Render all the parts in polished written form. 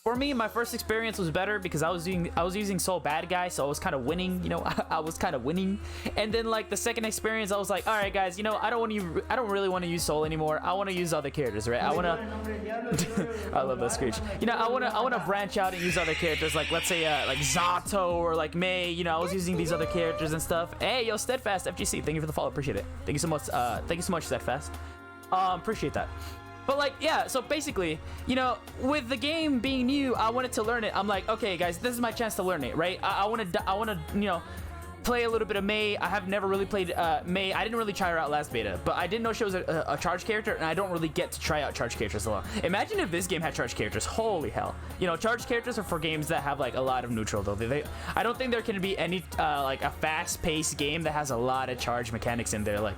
For me, my first experience was better because I was using Soul Bad Guy, so I was kind of winning, you know. I was kind of winning. And then like the second experience, I was like, all right, guys, you know, I don't really want to use Soul anymore. I want to use other characters, right? I want to. I love that screech. You know, I want to branch out and use other characters, like let's say like Zato or like Mei. You know, I was using these other characters and stuff. Hey, yo, Steadfast FGC, thank you for the follow, appreciate it. Thank you so much. Thank you so much, Steadfast. Appreciate that. But like, yeah, so basically, you know, with the game being new, I wanted to learn it. I'm like, okay, guys, this is my chance to learn it, right? I want to, you know, play a little bit of Mei. I have never really played Mei. I didn't really try her out last beta, but I didn't know she was a charge character, and I don't really get to try out charge characters a lot. Imagine if this game had charge characters. Holy hell. You know, charge characters are for games that have like a lot of neutral, though. I don't think there can be any like a fast-paced game that has a lot of charge mechanics in there. Like,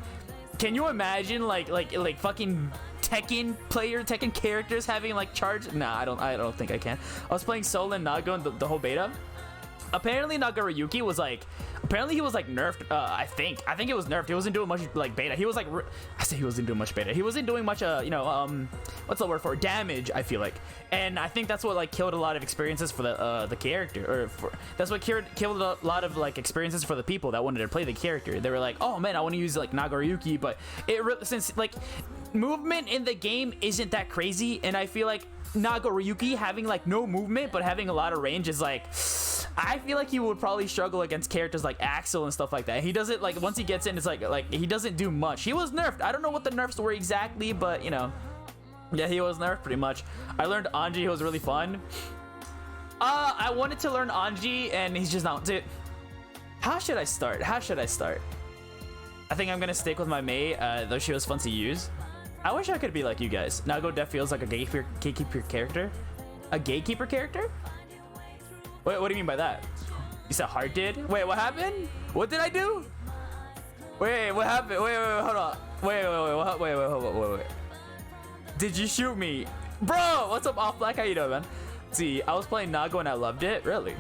can you imagine like fucking Tekken characters having like charge? Nah, I don't think I can. I was playing Soul and Nago in the whole beta. Apparently Nagoriyuki was like, he was like nerfed. I think it was nerfed. He wasn't doing much like beta. He was like, I say he wasn't doing much beta. He wasn't doing much you know, what's the word for it? Damage, I feel like. And I think that's what like killed a lot of experiences for the character, or that's what killed a lot of like experiences for the people that wanted to play the character. They were like, oh man, I want to use like Nagoriyuki, but since like movement in the game isn't that crazy, and I feel like Nagoriyuki having like no movement but having a lot of range is like, I feel like he would probably struggle against characters like Axel and stuff like that. He doesn't like, once he gets in, it's like he doesn't do much. He was nerfed. I don't know what the nerfs were exactly, but you know, yeah, he was nerfed pretty much. I learned Anji. It was really fun. I wanted to learn Anji, and he's just not. Dude, how should I start? I think I'm gonna stick with my Mei, though she was fun to use. I wish I could be like you guys. Nago Def feels like a gatekeeper character. A gatekeeper character? Wait, what do you mean by that? You said heart did? Wait, what happened? What did I do? Wait, what happened? Wait, hold on. Wait. Did you shoot me? Bro, what's up, Off Black? How you doing, man? See, I was playing Nago and I loved it. Really?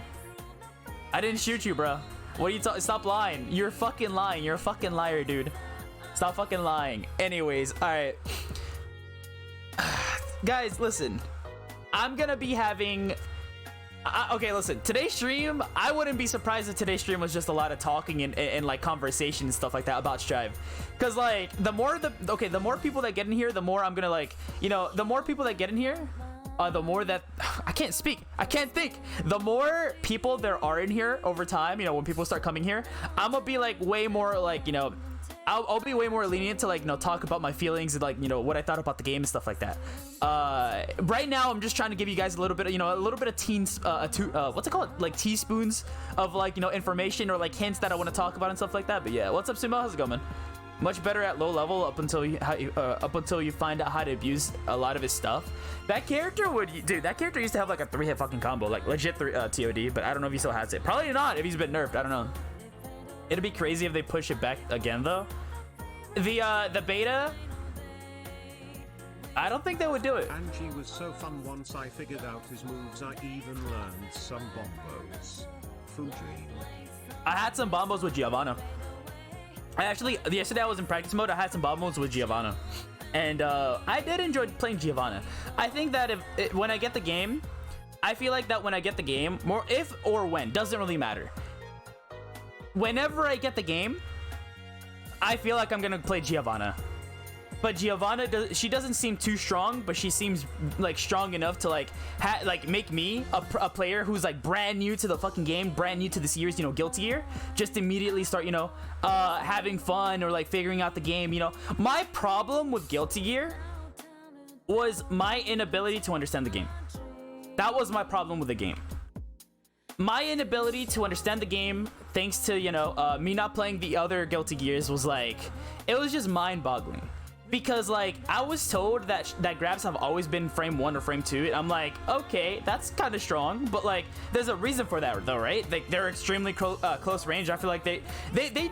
I didn't shoot you, bro. What are you talking? Stop lying. You're fucking lying. You're a fucking liar, dude. Stop fucking lying. Anyways, all right. Guys, listen. I'm gonna be having... okay, listen. Today's stream, I wouldn't be surprised if today's stream was just a lot of talking and like conversation and stuff like that about Strive. Because like, the more people that get in here, the more I'm gonna like, you know, the more people that get in here, the more that I can't speak, I can't think. The more people there are in here over time, you know, when people start coming here, I'm gonna be like way more like, you know, I'll be way more lenient to like, you know, talk about my feelings and like, you know, what I thought about the game and stuff like that. Right now I'm just trying to give you guys a little bit of, you know, a little bit of what's it called, like teaspoons of like, you know, information or like hints that I want to talk about and stuff like that. But yeah, what's up, Sumo? How's it going, man? Much better at low level up until you find out how to abuse a lot of his stuff. That character that character used to have like a 3-hit fucking combo, like legit TOD, but I don't know if he still has it. Probably not if he's been nerfed. I don't know. It'd be crazy if they push it back again though. The beta, I don't think they would do it. Angie was so fun once I figured out his moves. I even learned some bombos. Fuji. I had some bombos with Giovanna. Yesterday I was in practice mode. I had some bombos with Giovanna, and I did enjoy playing Giovanna. I think that when I get the game, I feel like that when I get the game, more if or when, doesn't really matter. Whenever I get the game, I feel like I'm gonna play Giovanna. But Giovanna, she doesn't seem too strong, but she seems like strong enough to like make me a player who's like brand new to the fucking game, brand new to the series, you know, Guilty Gear, just immediately start, you know, having fun or like figuring out the game. You know, my problem with Guilty Gear was my inability to understand the game. That was my problem with the game. My inability to understand the game, thanks to, you know, me not playing the other Guilty Gears, was like, it was just mind-boggling. Because like, I was told that grabs have always been frame 1 or frame 2, and I'm like, okay, that's kind of strong, but like, there's a reason for that though, right? They're extremely close range. I feel like they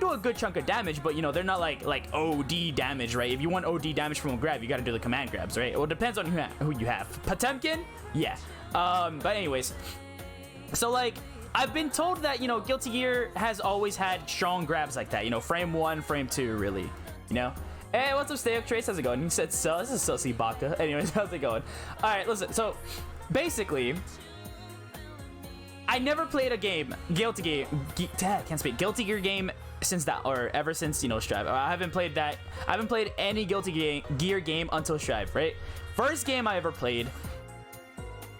do a good chunk of damage, but you know, they're not like OD damage, right? If you want OD damage from a grab, you gotta do the command grabs, right? Well, it depends on who you have. Potemkin? Yeah. But anyways, so like, I've been told that, you know, Guilty Gear has always had strong grabs like that, you know, frame 1, frame 2, really, you know? Hey, what's up, Stay Up Trace? How's it going? He said so. This is Sosi Baka. Anyways, how's it going? All right, listen. So, basically, I never played a game, Guilty Gear game since that, or ever since, you know, Strive. I haven't played that. I haven't played any Gear game until Strive, right? First game I ever played.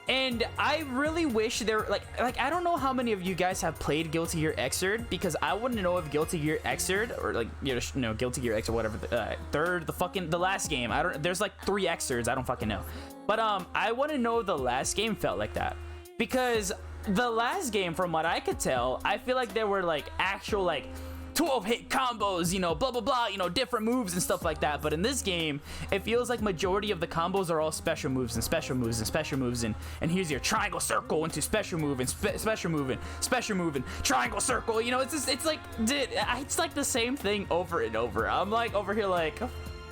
And I really wish there, like I don't know how many of you guys have played Guilty Gear Xrd, because I wouldn't know if Guilty Gear Xrd, or like, you know, Guilty Gear X or whatever, the last game. There's like 3 Xrds, I don't fucking know. But I want to know if the last game felt like that, because the last game, from what I could tell, I feel like there were like actual like 12 hit combos, you know, blah blah blah, you know, different moves and stuff like that. But in this game, it feels like majority of the combos are all special moves and special moves and special moves, and here's your triangle circle into special move and special move and special move and triangle circle. You know, it's just, it's like, dude, it's like the same thing over and over. I'm like over here like,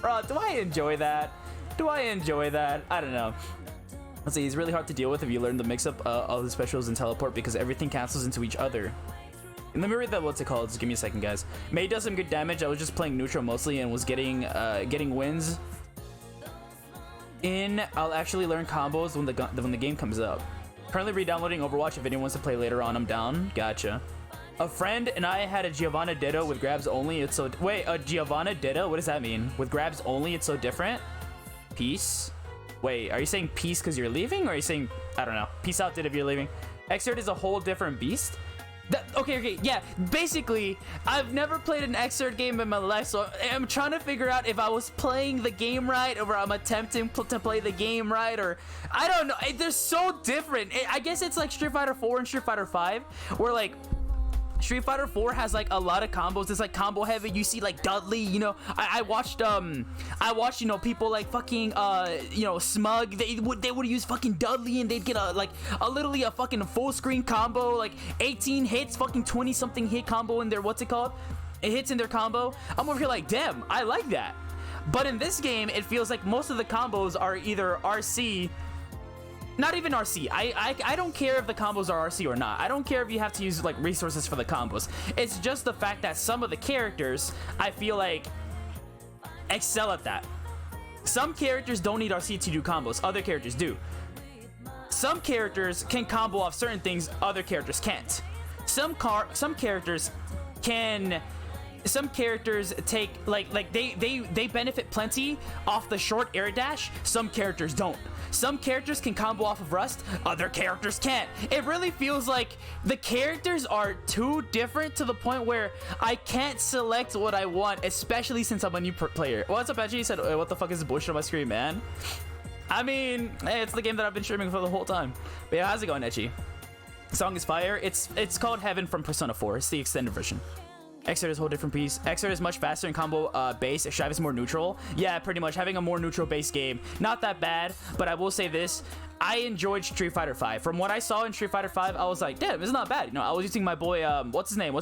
bro, do I enjoy that? Do I enjoy that? I don't know. Let's see, it's really hard to deal with if you learn the mix-up of the specials and teleport, because everything cancels into each other. And let me read that, what's it called? Just give me a second, guys. May does some good damage. I was just playing neutral mostly and was getting wins. I'll actually learn combos when the game comes up. Currently re-downloading Overwatch. If anyone wants to play later on, I'm down. Gotcha. A friend and I had a Giovanna Ditto with grabs only. It's so... Wait, a Giovanna Ditto? What does that mean? With grabs only, it's so different? Peace? Wait, are you saying peace because you're leaving? Or are you saying... I don't know. Peace out, Dit, if you're leaving. Xrd is a whole different beast? Okay, yeah. Basically, I've never played an Xrd game in my life, so I'm trying to figure out if I was playing the game right, or I'm attempting to play the game right, or... I don't know. They're so different. I guess it's like Street Fighter 4 and Street Fighter 5, where like... Street Fighter 4 has like a lot of combos. It's like combo heavy. You see like Dudley, you know. I watched you know, people like fucking you know, Smug. They would use fucking Dudley, and they'd get literally a fucking full screen combo, like 18 hits, fucking 20 something hit combo in their, what's it called? It hits in their combo. I'm over here like, damn, I like that. But in this game, it feels like most of the combos are either RC. Not even RC. I don't care if the combos are RC or not. I don't care if you have to use like resources for the combos. It's just the fact that some of the characters, I feel like, excel at that. Some characters don't need RC to do combos. Other characters do. Some characters can combo off certain things. Other characters can't. Some characters can... Some characters take like they benefit plenty off the short air dash. Some characters don't. Some characters can combo off of Rust, other characters can't. It really feels like the characters are too different to the point where I can't select what I want, especially since I'm a new player. What's up, Edgy? He said, what the fuck is this bullshit on my screen, man? I mean, hey, it's the game that I've been streaming for the whole time. But yeah, how's it going, Edgy? The song is fire. It's called Heaven from Persona 4. It's the extended version. Xrd is a whole different piece. Xrd is much faster in combo base. Strive is more neutral. Yeah, pretty much. Having a more neutral base game. Not that bad, but I will say this. I enjoyed Street Fighter 5. From what I saw in Street Fighter 5, I was like, damn, it's not bad. You know, I was using my boy, what's his name?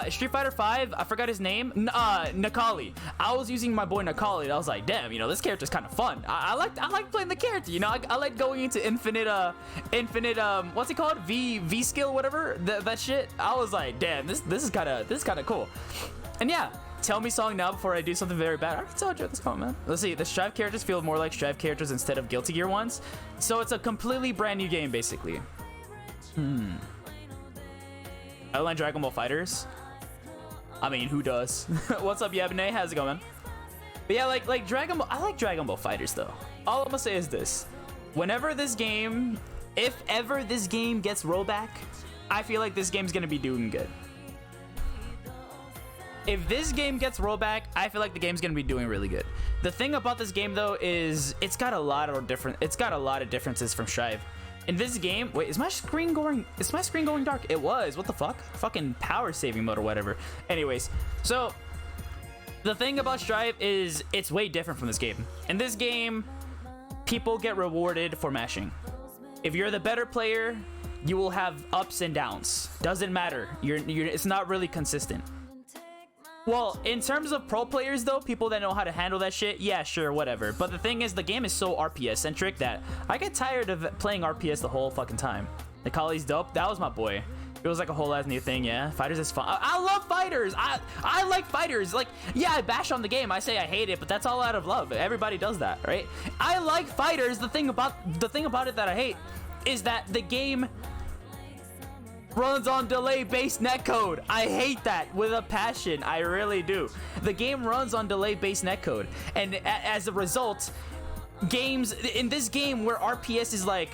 Street Fighter 5, I forgot his name. Nakali. I was using my boy Nakali, and I was like, damn, you know, this character's kind of fun. I like playing the character, you know. I like going into infinite, what's it called? V skill, whatever. That shit. I was like, damn, this is kind of cool. And yeah. Tell me song now before I do something very bad. I can tell you this comment, man. Let's see. The Strive characters feel more like Strive characters instead of Guilty Gear ones. So it's a completely brand new game, basically. I like Dragon Ball Fighters. I mean, who does? What's up, Yabane? How's it going, man? But yeah, like Dragon Ball. I like Dragon Ball Fighters, though. All I'm gonna say is this. Whenever this game, if ever this game gets rollback, I feel like this game's gonna be doing good. If this game gets rollback, I feel like the game's gonna be doing really good. The thing about this game though is it's got a lot of differences from Strive. In this game, wait, is my screen going dark? It was. What the fuck? Fucking power saving mode or whatever. Anyways, so the thing about Strive is it's way different from this game. In this game, people get rewarded for mashing. If you're the better player, you will have ups and downs. Doesn't matter. It's not really consistent. Well, in terms of pro players, though, people that know how to handle that shit, yeah, sure, whatever. But the thing is, the game is so RPS-centric that I get tired of playing RPS the whole fucking time. Nikali's dope. That was my boy. It was like a whole ass new thing, yeah. Fighters is fun. I love fighters. I like fighters. Like, yeah, I bash on the game. I say I hate it, but that's all out of love. Everybody does that, right? I like fighters. The thing about it that I hate is that the game runs on delay-based netcode. I hate that with a passion. I really do. The game runs on delay-based netcode, and as a result, games in this game where RPS is like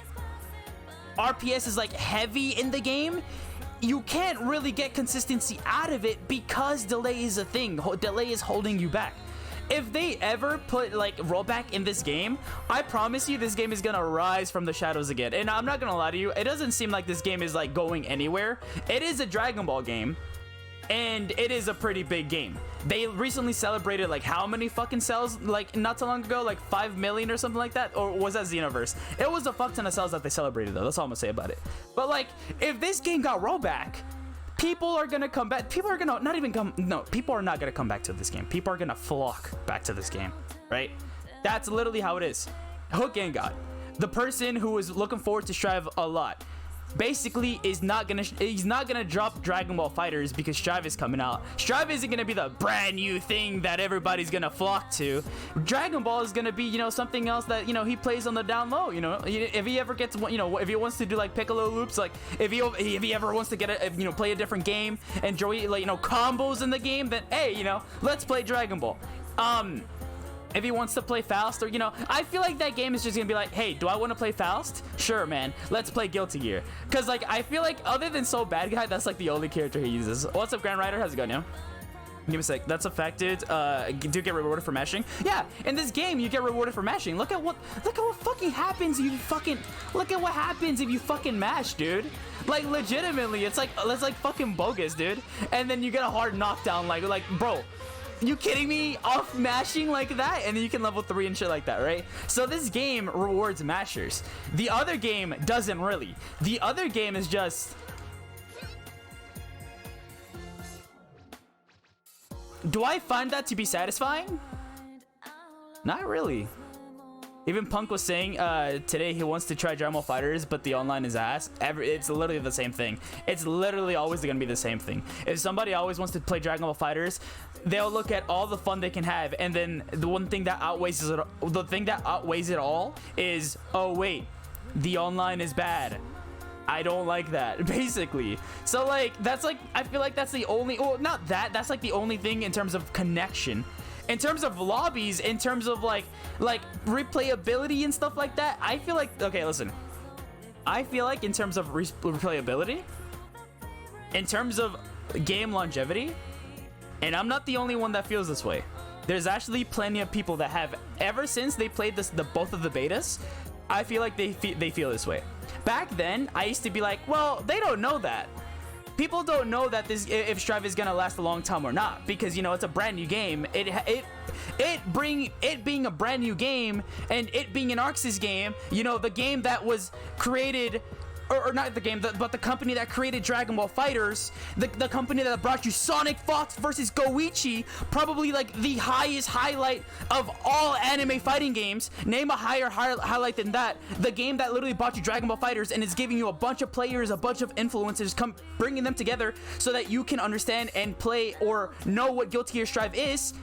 heavy in the game, you can't really get consistency out of it because delay is a thing. Delay is holding you back. If they ever put like rollback in this game, I promise you this game is gonna rise from the shadows again. And I'm not gonna lie to you, it doesn't seem like this game is like going anywhere. It is a Dragon Ball game, and it is a pretty big game. They recently celebrated like how many fucking sales, like not so long ago, like 5 million or something like that, or was that Xenoverse? It was a fuck ton of sales that they celebrated though. That's all I'm gonna say about it. But like, if this game got rollback, people are gonna come back. People are gonna not even come. No, people are not gonna come back to this game. People are gonna flock back to this game, right? That's literally how it is. Hook and God, the person who is looking forward to Strive a lot, basically he's not gonna drop Dragon Ball Fighters because Strive is coming out. Strive isn't gonna be the brand new thing that everybody's gonna flock to. Dragon Ball is gonna be, you know, something else that, you know, he plays on the down low. You know, if he ever gets, you know, if he wants to do like Piccolo loops, like if he ever wants to get a, you know, play a different game, enjoy like, you know, combos in the game, then hey, you know, let's play Dragon Ball. If he wants to play Faust, or, you know, I feel like that game is just gonna be like, hey, do I want to play Faust? Sure, man, let's play Guilty Gear. Because like, I feel like other than So Bad Guy, that's like the only character he uses. What's up, Grand Rider? How's it going, yo? Give me a sec. That's affected. Do get rewarded for mashing? Yeah, in this game you get rewarded for mashing. Look at what fucking happens if you fucking, look at what happens if you fucking mash, dude. Like legitimately, it's like fucking bogus, dude. And then you get a hard knockdown, like bro, you kidding me? Off mashing like that, and then you can level 3 and shit like that, right? So this game rewards mashers. The other game doesn't really. The other game is just, do I find that to be satisfying? Not really. Even Punk was saying today he wants to try Dragon Ball Fighters, but the online is ass. It's literally the same thing. It's literally always gonna be the same thing. If somebody always wants to play Dragon Ball Fighters, they'll look at all the fun they can have, and then the one thing that outweighs it all is, oh wait, the online is bad. I don't like that, basically. So like, that's like, I feel like that's the only, well, not that, that's like the only thing in terms of connection. In terms of lobbies, in terms of like replayability and stuff like that, I feel like, okay, listen, I feel like in terms of replayability, in terms of game longevity, and I'm not the only one that feels this way. There's actually plenty of people that have, ever since they played both of the betas, I feel like they feel this way. Back then, I used to be like, well, they don't know that. People don't know that if Strive is gonna last a long time or not, because, you know, it's a brand new game. It being a brand new game, and it being an Arx's game, you know, the game that was created, or not the game, but the company that created Dragon Ball Fighters, the company that brought you Sonic Fox versus Goichi, probably like the highest highlight of all anime fighting games. Name a higher highlight than that. The game that literally brought you Dragon Ball Fighters and is giving you a bunch of players, a bunch of influencers, bringing them together so that you can understand and play or know what Guilty Gear Strive is.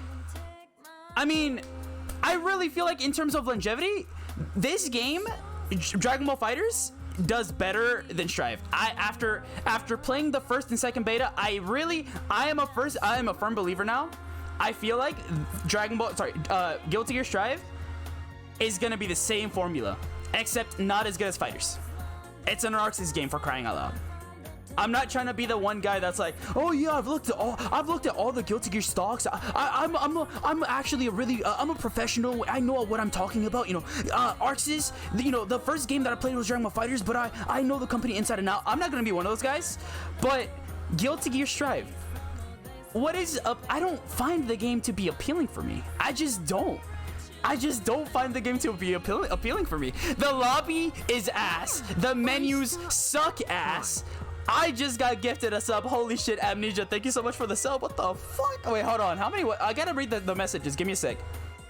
I mean, I really feel like in terms of longevity, this game, Dragon Ball Fighters, does better than Strive. After playing the first and second beta, I am a firm believer now. I feel like Guilty Gear Strive is gonna be the same formula, except not as good as Fighters. It's an Arx's game, for crying out loud. I'm not trying to be the one guy that's like, oh yeah, I've looked at all the Guilty Gear stocks. I'm actually I'm a professional. I know what I'm talking about. You know, Arx's, you know, the first game that I played was Dragon Ball Fighters, but I know the company inside and out. I'm not gonna be one of those guys. But Guilty Gear Strive, what is up? I don't find the game to be appealing for me. I just don't find the game to be appealing for me. The lobby is ass. The menus suck ass. I just got gifted a sub. Holy shit, Amnesia. Thank you so much for the sub. What the fuck? Oh, wait, hold on. How many? I gotta read the messages. Give me a sec.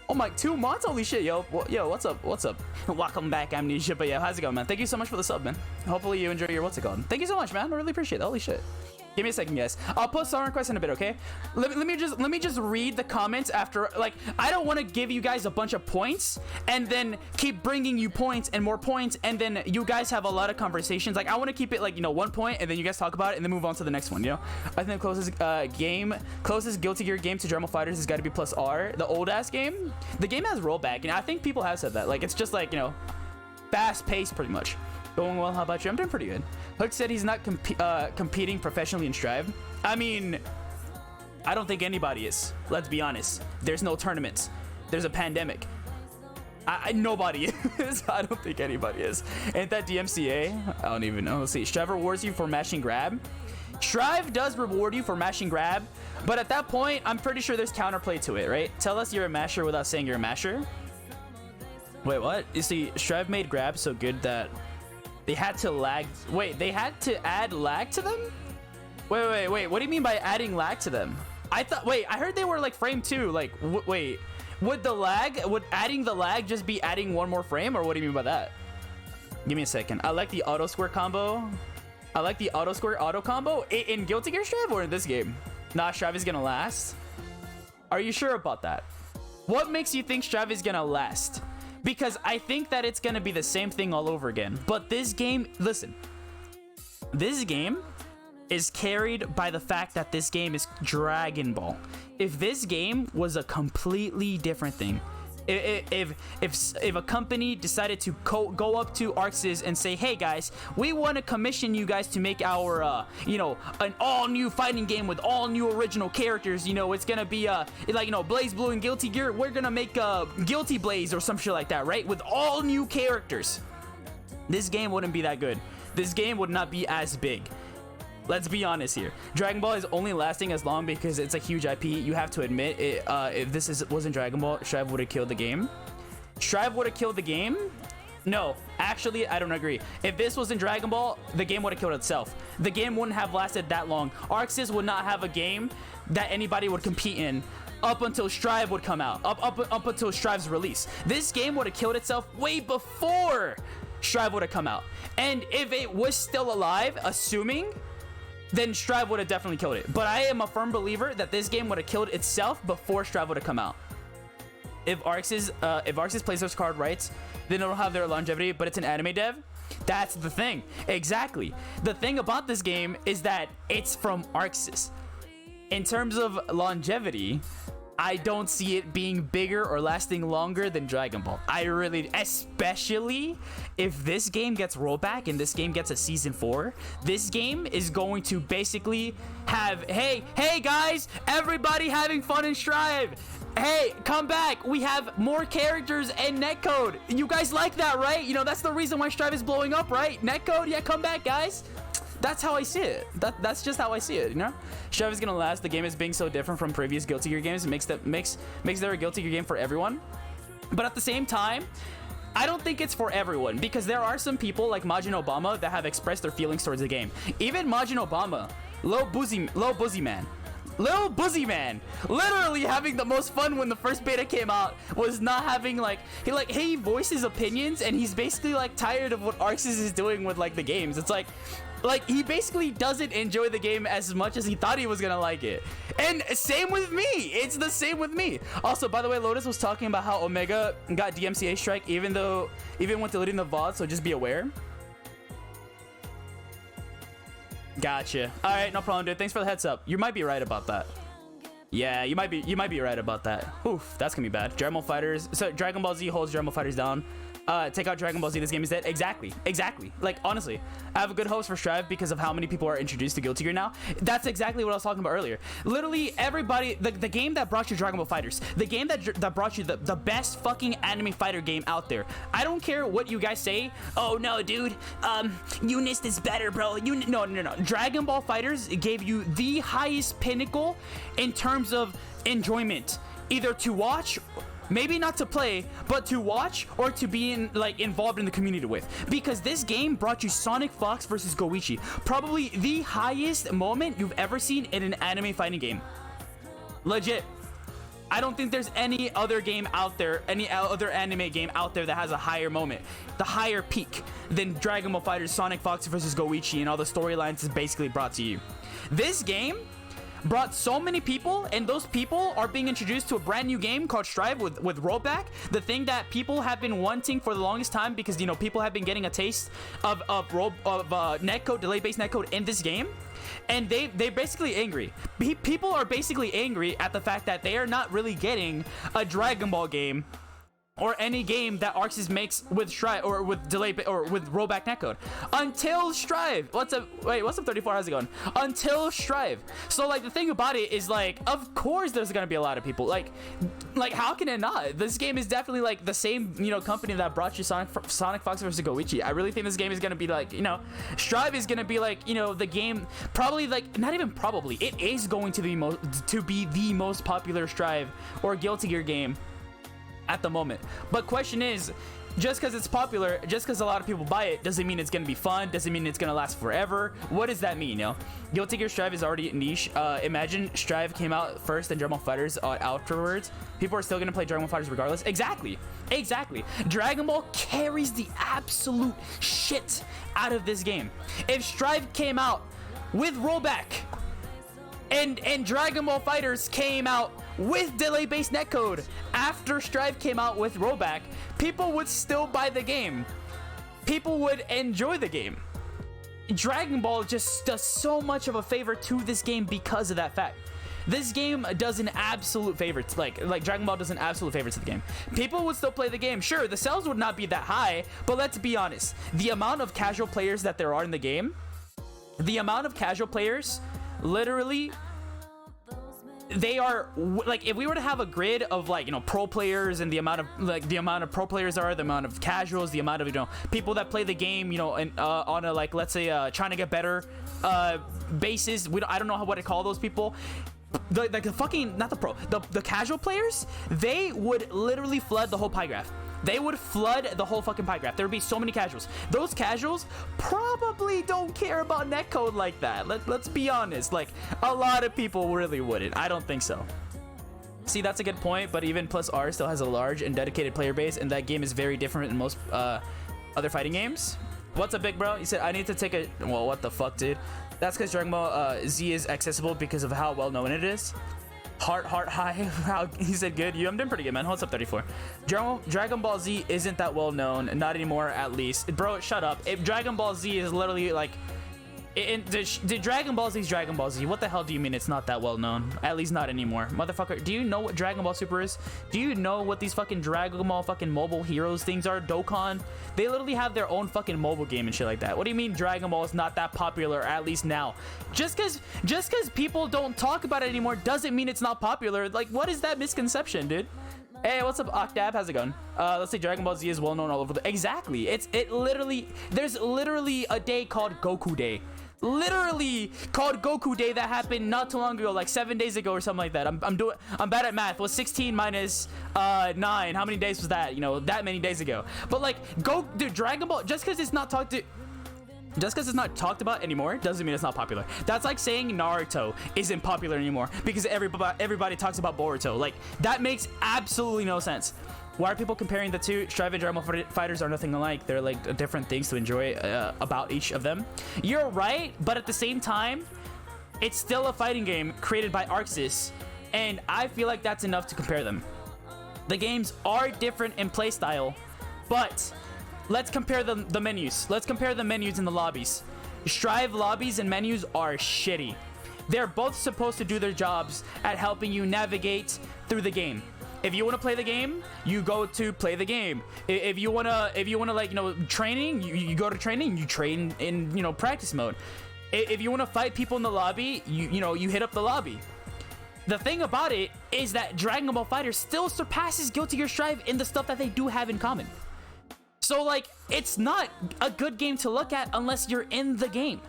Oh my, 2 months? Holy shit, yo. Yo, what's up? What's up? Welcome back, Amnesia. But yeah, how's it going, man? Thank you so much for the sub, man. Hopefully you enjoy your, what's it called? Thank you so much, man. I really appreciate it. Holy shit. Give me a second, guys. I'll post song requests in a bit, okay? Let me just read the comments after. Like, I don't want to give you guys a bunch of points and then keep bringing you points and more points, and then you guys have a lot of conversations. Like, I want to keep it like, you know, 1 point, and then you guys talk about it and then move on to the next one. You know, I think the closest Guilty Gear game to Dremel Fighters has got to be plus R, the old ass game. The game has rollback, and I think people have said that. Like, it's just like, you know, fast paced pretty much. Going well. How about you? I'm doing pretty good. Hook said he's not competing professionally in Strive. I mean, I don't think anybody is. Let's be honest. There's no tournaments. There's a pandemic. Nobody is. I don't think anybody is. Ain't that DMCA? I don't even know. Let's see. Strive rewards you for mashing grab. Strive does reward you for mashing grab, but at that point, I'm pretty sure there's counterplay to it, right? Tell us you're a masher without saying you're a masher. Wait, what? You see, Strive made grab so good that they had to lag. Wait, they had to add lag to them? Wait. What do you mean by adding lag to them? I heard they were like frame 2. Like, wait. Would adding the lag just be adding one more frame, or what do you mean by that? Give me a second. I like the auto square combo. I like the auto square auto combo in Guilty Gear Strive or in this game? Nah, Strive is gonna last. Are you sure about that? What makes you think Strive is gonna last? Because I think that it's gonna be the same thing all over again. But this game, listen, this game is carried by the fact that this game is Dragon Ball. If this game was a completely different thing, if a company decided to go up to ArcSys and say, hey guys, we want to commission you guys to make our you know, an all new fighting game with all new original characters, you know, it's gonna be like, you know, Blaze Blue and Guilty Gear, we're gonna make Guilty Blaze or some shit like that, right, with all new characters, this game wouldn't be that good. This game would not be as big. Let's be honest here. Dragon Ball is only lasting as long because it's a huge IP. You have to admit it. If this wasn't Dragon Ball, Strive would have killed the game. Strive would have killed the game? No, actually, I don't agree. If this wasn't Dragon Ball, the game would have killed itself. The game wouldn't have lasted that long. ArcSys would not have a game that anybody would compete in up until Strive would come out. Up until Strive's release. This game would have killed itself way before Strive would have come out. And if it was still alive, assuming, then Strive would have definitely killed it. But I am a firm believer that this game would have killed itself before Strive would have come out. If ArcSys plays those card rights, then it'll have their longevity, but it's an anime dev. That's the thing. Exactly. The thing about this game is that it's from ArcSys. In terms of longevity, I don't see it being bigger or lasting longer than Dragon Ball. I really, especially if this game gets rollback and this game gets a season 4, this game is going to basically have, hey guys, everybody having fun in Strive. Hey, come back. We have more characters and netcode. You guys like that, right? You know, that's the reason why Strive is blowing up, right? Netcode, yeah, come back, guys. That's how I see it. That's just how I see it, you know? Strive is gonna last. The game is being so different from previous Guilty Gear games. It makes there a Guilty Gear game for everyone. But at the same time, I don't think it's for everyone, because there are some people like Majin Obama that have expressed their feelings towards the game. Even Majin Obama, Lil Buzzy Man, literally having the most fun when the first beta came out, was not having like he voices opinions, and he's basically like tired of what ArcSys is doing with like the games. It's like he basically doesn't enjoy the game as much as he thought he was gonna like it. And same with me. It's the same with me. Also, by the way, Lotus was talking about how Omega got DMCA strike even when deleting the VOD, so just be aware. Gotcha. All right, no problem, dude. Thanks for the heads up. You might be right about that. Yeah, you might be right about that. Oof, that's gonna be bad. Dragon Fighters. So Dragon Ball Z holds Dragon Fighters down. Take out Dragon Ball Z, this game is dead. Exactly. Like, honestly, I have a good hopes for Strive because of how many people are introduced to Guilty Gear now. That's exactly what I was talking about earlier. Literally everybody, the game that brought you Dragon Ball Fighters, the game that brought you the best fucking anime fighter game out there. I don't care what you guys say. Oh no, dude, Eunice is better, bro. No. Dragon Ball Fighters gave you the highest pinnacle in terms of enjoyment, either to watch, maybe not to play, but to watch or to be involved in the community with. Because this game brought you Sonic Fox versus Goichi, probably the highest moment you've ever seen in an anime fighting game. Legit. I don't think there's any other game out there, any other anime game out there that has a higher moment, the higher peak than Dragon Ball FighterZ Sonic Fox vs. Goichi and all the storylines is basically brought to you. This game brought so many people, and those people are being introduced to a brand new game called Strive with rollback, the thing that people have been wanting for the longest time, because, you know, people have been getting a taste of netcode, delay-based netcode in this game, and they're basically angry. People are basically angry at the fact that they are not really getting a Dragon Ball game or any game that ArcSys makes with Strive or with delay or with rollback netcode until Strive. What's up 34? How's it going? Until Strive. So like the thing about it is, like, of course there's gonna be a lot of people like how can it not? This game is definitely like the same, you know, company that brought you Sonic Fox vs. Goichi. I really think this game is gonna be like, you know, Strive is gonna be like, you know, the game, probably, like, not even probably, it is going to be the most popular Strive or Guilty Gear game at the moment. But question is, just because it's popular, just because a lot of people buy it, doesn't mean it's gonna be fun, doesn't mean it's gonna last forever. What does that mean, you know? Guilty Gear Strive is already niche. Imagine Strive came out first and Dragon Ball FighterZ afterwards. People are still gonna play Dragon Ball FighterZ regardless. Exactly. Dragon Ball carries the absolute shit out of this game. If Strive came out with rollback and Dragon Ball FighterZ came out with delay-based netcode after Strive came out with rollback, people would still buy the game. People would enjoy the game. Dragon Ball just does so much of a favor to this game because of that fact. This game does an absolute favor to, like Dragon Ball does an absolute favor to the game. People would still play the game. Sure, the sales would not be that high, but let's be honest. The amount of casual players that there are in the game, literally, they are like, if we were to have a grid of, like, you know, pro players and the amount of pro players are, the amount of casuals, the amount of, you know, people that play the game, you know, and on a, like, let's say trying to get better basis, I don't know what to call those people. The casual players, they would literally flood the whole pie graph. They would flood the whole fucking pie graph. There would be so many casuals. Those casuals probably don't care about netcode like that. Let's be honest. Like, a lot of people really wouldn't. I don't think so. See, that's a good point, but even Plus R still has a large and dedicated player base, and that game is very different in most other fighting games. What's up, big bro? You said I need to take a... Well, what the fuck, dude? That's because Dragon Ball Z is accessible because of how well known it is. Heart high. How he said good. I'm doing pretty good, man. What's up, 34? Dragon Ball Z isn't that well known, not anymore, at least. Bro, shut up. If Dragon Ball Z is literally like, the Dragon Ball Z is Dragon Ball Z. What the hell do you mean it's not that well known? At least not anymore, motherfucker. Do you know what Dragon Ball Super is? Do you know what these fucking Dragon Ball fucking mobile heroes things are? Dokkan. They literally have their own fucking mobile game and shit like that. What do you mean Dragon Ball is not that popular, at least now? Just cause people don't talk about it anymore doesn't mean it's not popular. Like, what is that misconception, dude? Hey, what's up, Octab? How's it going? Let's say Dragon Ball Z is well known all over the... Exactly. There's literally a day called Goku Day. Literally called Goku Day that happened not too long ago, like 7 days ago or something like that. I'm bad at math. What's 16 minus 9? How many days was that? You know, that many days ago. But like, dude, Dragon Ball, just because it's not talked about anymore doesn't mean it's not popular. That's like saying Naruto isn't popular anymore because everybody talks about Boruto. Like, that makes absolutely no sense. Why are people comparing the two? Strive and Dragon Ball FighterZ are nothing alike. They're like different things to enjoy about each of them. You're right, but at the same time, it's still a fighting game created by ArcSys, and I feel like that's enough to compare them. The games are different in playstyle, but let's compare the menus. Let's compare the menus in the lobbies. Strive lobbies and menus are shitty. They're both supposed to do their jobs at helping you navigate through the game. If you want to play the game, you go to play the game. If you wanna like, you know, training, you go to training. You train in, you know, practice mode. If you want to fight people in the lobby, you hit up the lobby. The thing about it is that Dragon Ball FighterZ still surpasses Guilty Gear Strive in the stuff that they do have in common. So like, it's not a good game to look at unless you're in the game.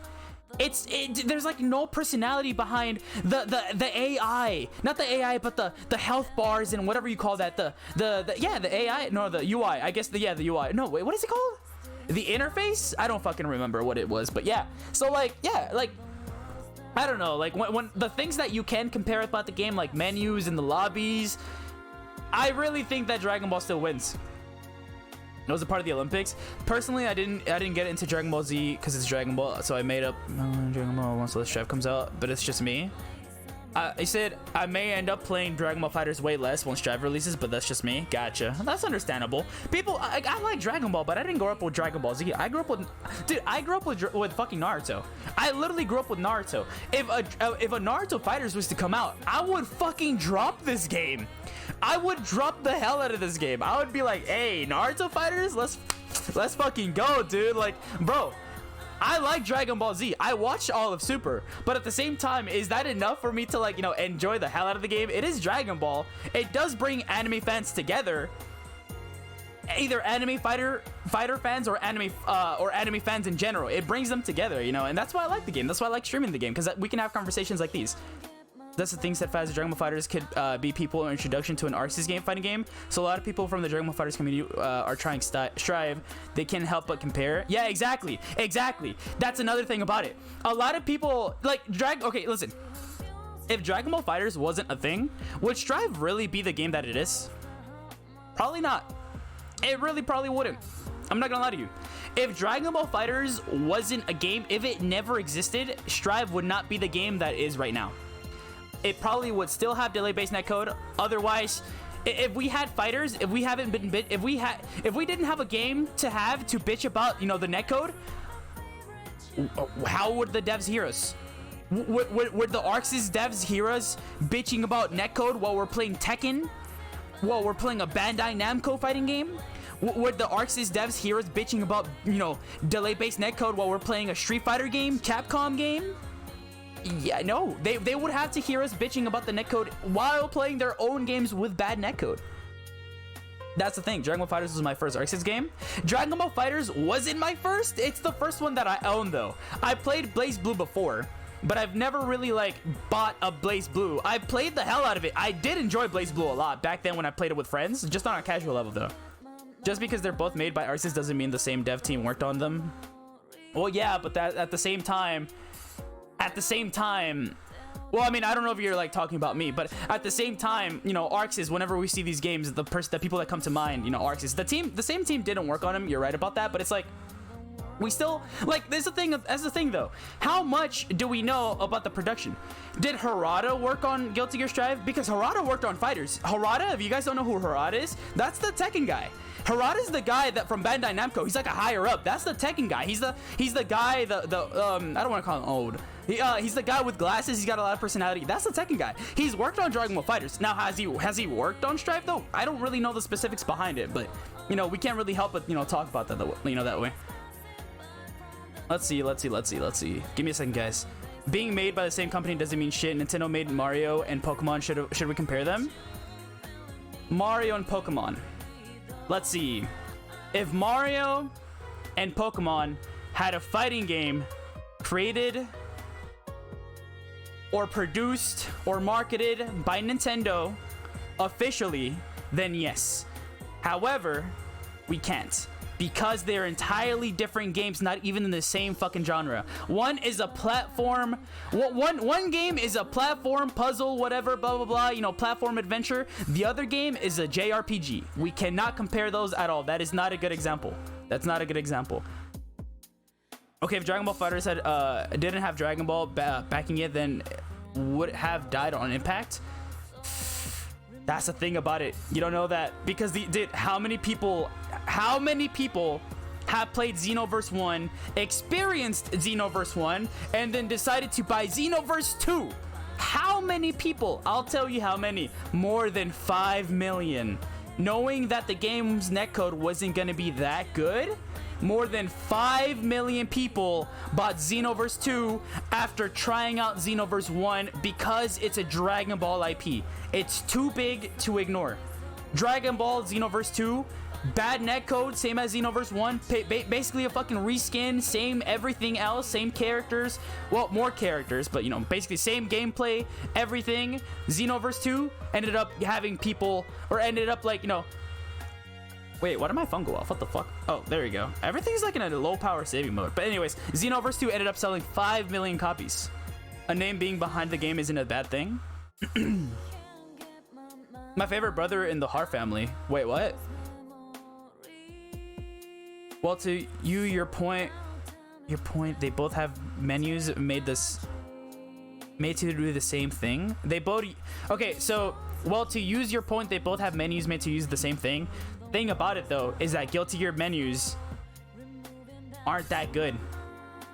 There's like no personality behind the AI, not the AI, but the health bars and whatever you call that, the AI, no, the UI, I guess, the UI, no, wait, what is it called? The interface? I don't fucking remember what it was, but yeah. So like, yeah, like, I don't know, like when the things that you can compare about the game, like menus and the lobbies, I really think that Dragon Ball still wins. It was a part of the Olympics. Personally, I didn't get into Dragon Ball Z because it's Dragon Ball, so I made up Dragon Ball once the Strive comes out, but it's just me. I said I may end up playing Dragon Ball FighterZ way less once Strive releases, but that's just me. Gotcha. That's understandable. People, I like Dragon Ball, but I didn't grow up with Dragon Ball Z. I grew up with fucking Naruto. I literally grew up with Naruto. If a Naruto FighterZ was to come out, I would fucking drop this game. I would drop the hell out of this game. I would be like, hey, Naruto FighterZ, let's fucking go, dude. Like, bro, I like Dragon Ball Z. I watched all of Super, but at the same time, is that enough for me to, like, you know, enjoy the hell out of the game? It is Dragon Ball. It does bring anime fans together. Either anime fighter fans or anime fans in general. It brings them together, you know, and that's why I like the game. That's why I like streaming the game, because we can have conversations like these. That's the thing that fans of Dragon Ball FighterZ could be people in introduction to an Arc Sys game fighting game. So a lot of people from the Dragon Ball FighterZ community are trying Strive. They can't help but compare. Yeah, exactly. That's another thing about it. A lot of people like okay, listen. If Dragon Ball FighterZ wasn't a thing, would Strive really be the game that it is? Probably not. It really probably wouldn't. I'm not gonna lie to you. If Dragon Ball FighterZ wasn't a game, if it never existed, Strive would not be the game that it is right now. It probably would still have delay-based netcode. Otherwise, if we had fighters, if we didn't have a game to bitch about, you know, the netcode, how would the devs hear us? Would the Arc Sys devs hear us bitching about netcode while we're playing Tekken? While we're playing a Bandai Namco fighting game? Would the Arc Sys devs hear us bitching about, you know, delay-based netcode while we're playing a Street Fighter game, Capcom game? Yeah, no, they would have to hear us bitching about the netcode while playing their own games with bad netcode. That's the thing. Dragon Ball FighterZ was my first Arc Sys game. Dragon Ball FighterZ wasn't my first. It's the first one that I own, though. I played Blaze Blue before, but I've never really, like, bought a Blaze Blue. I played the hell out of it. I did enjoy Blaze Blue a lot back then when I played it with friends, just on a casual level, though. Just because they're both made by Arc Sys doesn't mean the same dev team worked on them. Well, yeah, but that at the same time, well, I mean, I don't know if you're like talking about me, but at the same time, you know, Arc Sys, whenever we see these games, the people that come to mind, you know, Arc Sys, the same team didn't work on them. You're right about that, but it's like, we still, like, that's the thing though. How much do we know about the production? Did Harada work on Guilty Gear Strive? Because Harada worked on Fighters. Harada, if you guys don't know who Harada is, that's the Tekken guy. Harada's the guy that from Bandai Namco. He's like a higher up. That's the Tekken guy. He's the guy, I don't want to call him old. He's the guy with glasses. He's got a lot of personality. That's the Tekken guy. He's worked on Dragon Ball FighterZ. Now, has he worked on Strive though? I don't really know the specifics behind it, but you know, we can't really help but, you know, talk about that, you know, that way. Let's see. Give me a second, guys. Being made by the same company doesn't mean shit. Nintendo made Mario and Pokemon. Should we compare them? Mario and Pokemon. Let's see. If Mario and Pokemon had a fighting game created or produced or marketed by Nintendo officially, then yes. However, we can't, because they're entirely different games, not even in the same fucking genre. One is a platform, one game is a platform, puzzle, whatever, blah, blah, blah, you know, platform adventure. The other game is a JRPG. We cannot compare those at all. That is not a good example. That's not a good example. Okay, if Dragon Ball FighterZ didn't have Dragon Ball backing it, then would it have died on impact? That's the thing about it. You don't know that, because how many people have played Xenoverse 1, experienced Xenoverse 1, and then decided to buy Xenoverse 2? How many people? I'll tell you how many. More than 5 million. Knowing that the game's netcode wasn't gonna be that good, more than 5 million people bought Xenoverse 2 after trying out Xenoverse 1 because it's a Dragon Ball IP. It's too big to ignore. Dragon Ball Xenoverse 2, bad netcode, same as Xenoverse 1, basically a fucking reskin, same everything else, same characters, well, more characters, but you know, basically same gameplay, everything. Xenoverse 2 ended up having people, or ended up like, you know, wait, why did my phone go off? What the fuck? Oh, there we go. Everything's like in a low power saving mode. But anyways, Xenoverse 2 ended up selling 5 million copies. A name being behind the game isn't a bad thing. My favorite brother in the Hart family. Wait, what? Well, to you, your point, they both have menus made to do the same thing. They both, okay, so, well, to use your point, they both have menus made to use the same thing. Thing about it, though, is that Guilty Gear menus aren't that good.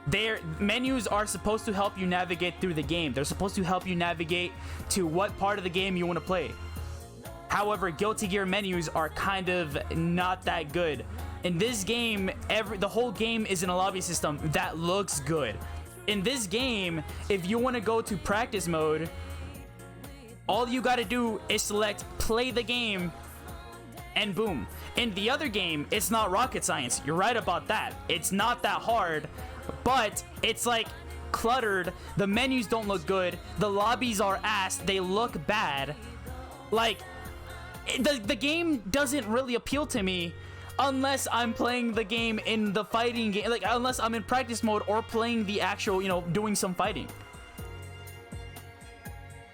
Their menus are supposed to help you navigate through the game. They're supposed to help you navigate to what part of the game you want to play. However, Guilty Gear menus are kind of not that good. In this game, the whole game is in a lobby system that looks good. In this game, if you want to go to practice mode, all you got to do is select play the game, and boom. In the other game, it's not rocket science. You're right about that. It's not that hard, but it's like cluttered. The menus don't look good. The lobbies are ass. They look bad. Like, the game doesn't really appeal to me unless I'm playing the game in the fighting game, like unless I'm in practice mode or playing the actual, you know, doing some fighting.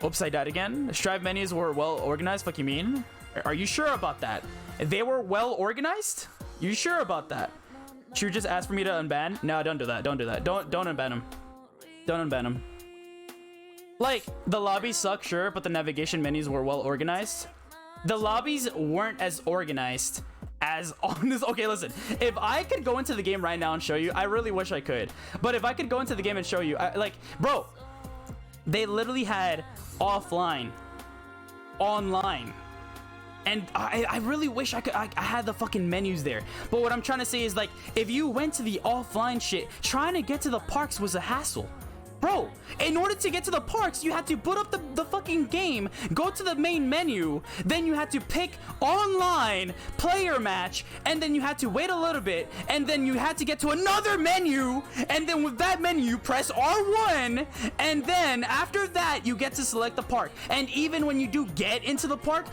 Oops, I died again. Strive menus were well organized. Fuck you mean? Are you sure about that? They were well organized? You sure about that? Should you just ask for me to unban? No, don't do that. Don't do that. Don't unban him. Don't unban him. Like, the lobbies suck, sure, but the navigation menus were well organized. The lobbies weren't as organized as on this. Okay, listen, if I could go into the game right now and show you, I really wish I could, but if I could go into the game and show you, like, bro, they literally had offline, online, and I really wish I had the fucking menus there. But what I'm trying to say is, like, if you went to the offline shit, trying to get to the parks was a hassle. Bro, in order to get to the parks, you had to boot up the fucking game, go to the main menu, then you had to pick online player match, and then you had to wait a little bit, and then you had to get to another menu, and then with that menu, you press R1, and then after that, you get to select the park. And even when you do get into the park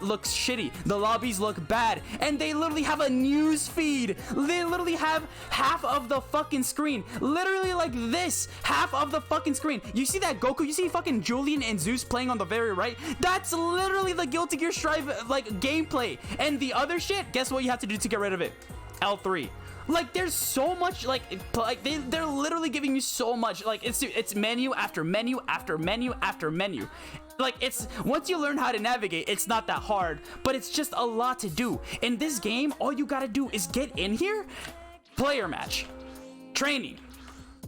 looks shitty. The lobbies look bad, and they literally have a news feed. They literally have half of the fucking screen, literally like this, half of the fucking screen. You see that Goku? You see fucking Julian and Zeus playing on the very right? That's literally the Guilty Gear Strive like gameplay. And the other shit, guess what you have to do to get rid of it? L3. Like, there's so much, like they're literally giving you so much. Like, it's menu after menu after menu after menu. Like, it's, once you learn how to navigate, it's not that hard, but it's just a lot to do. In this game, all you gotta do is get in here, player match, training,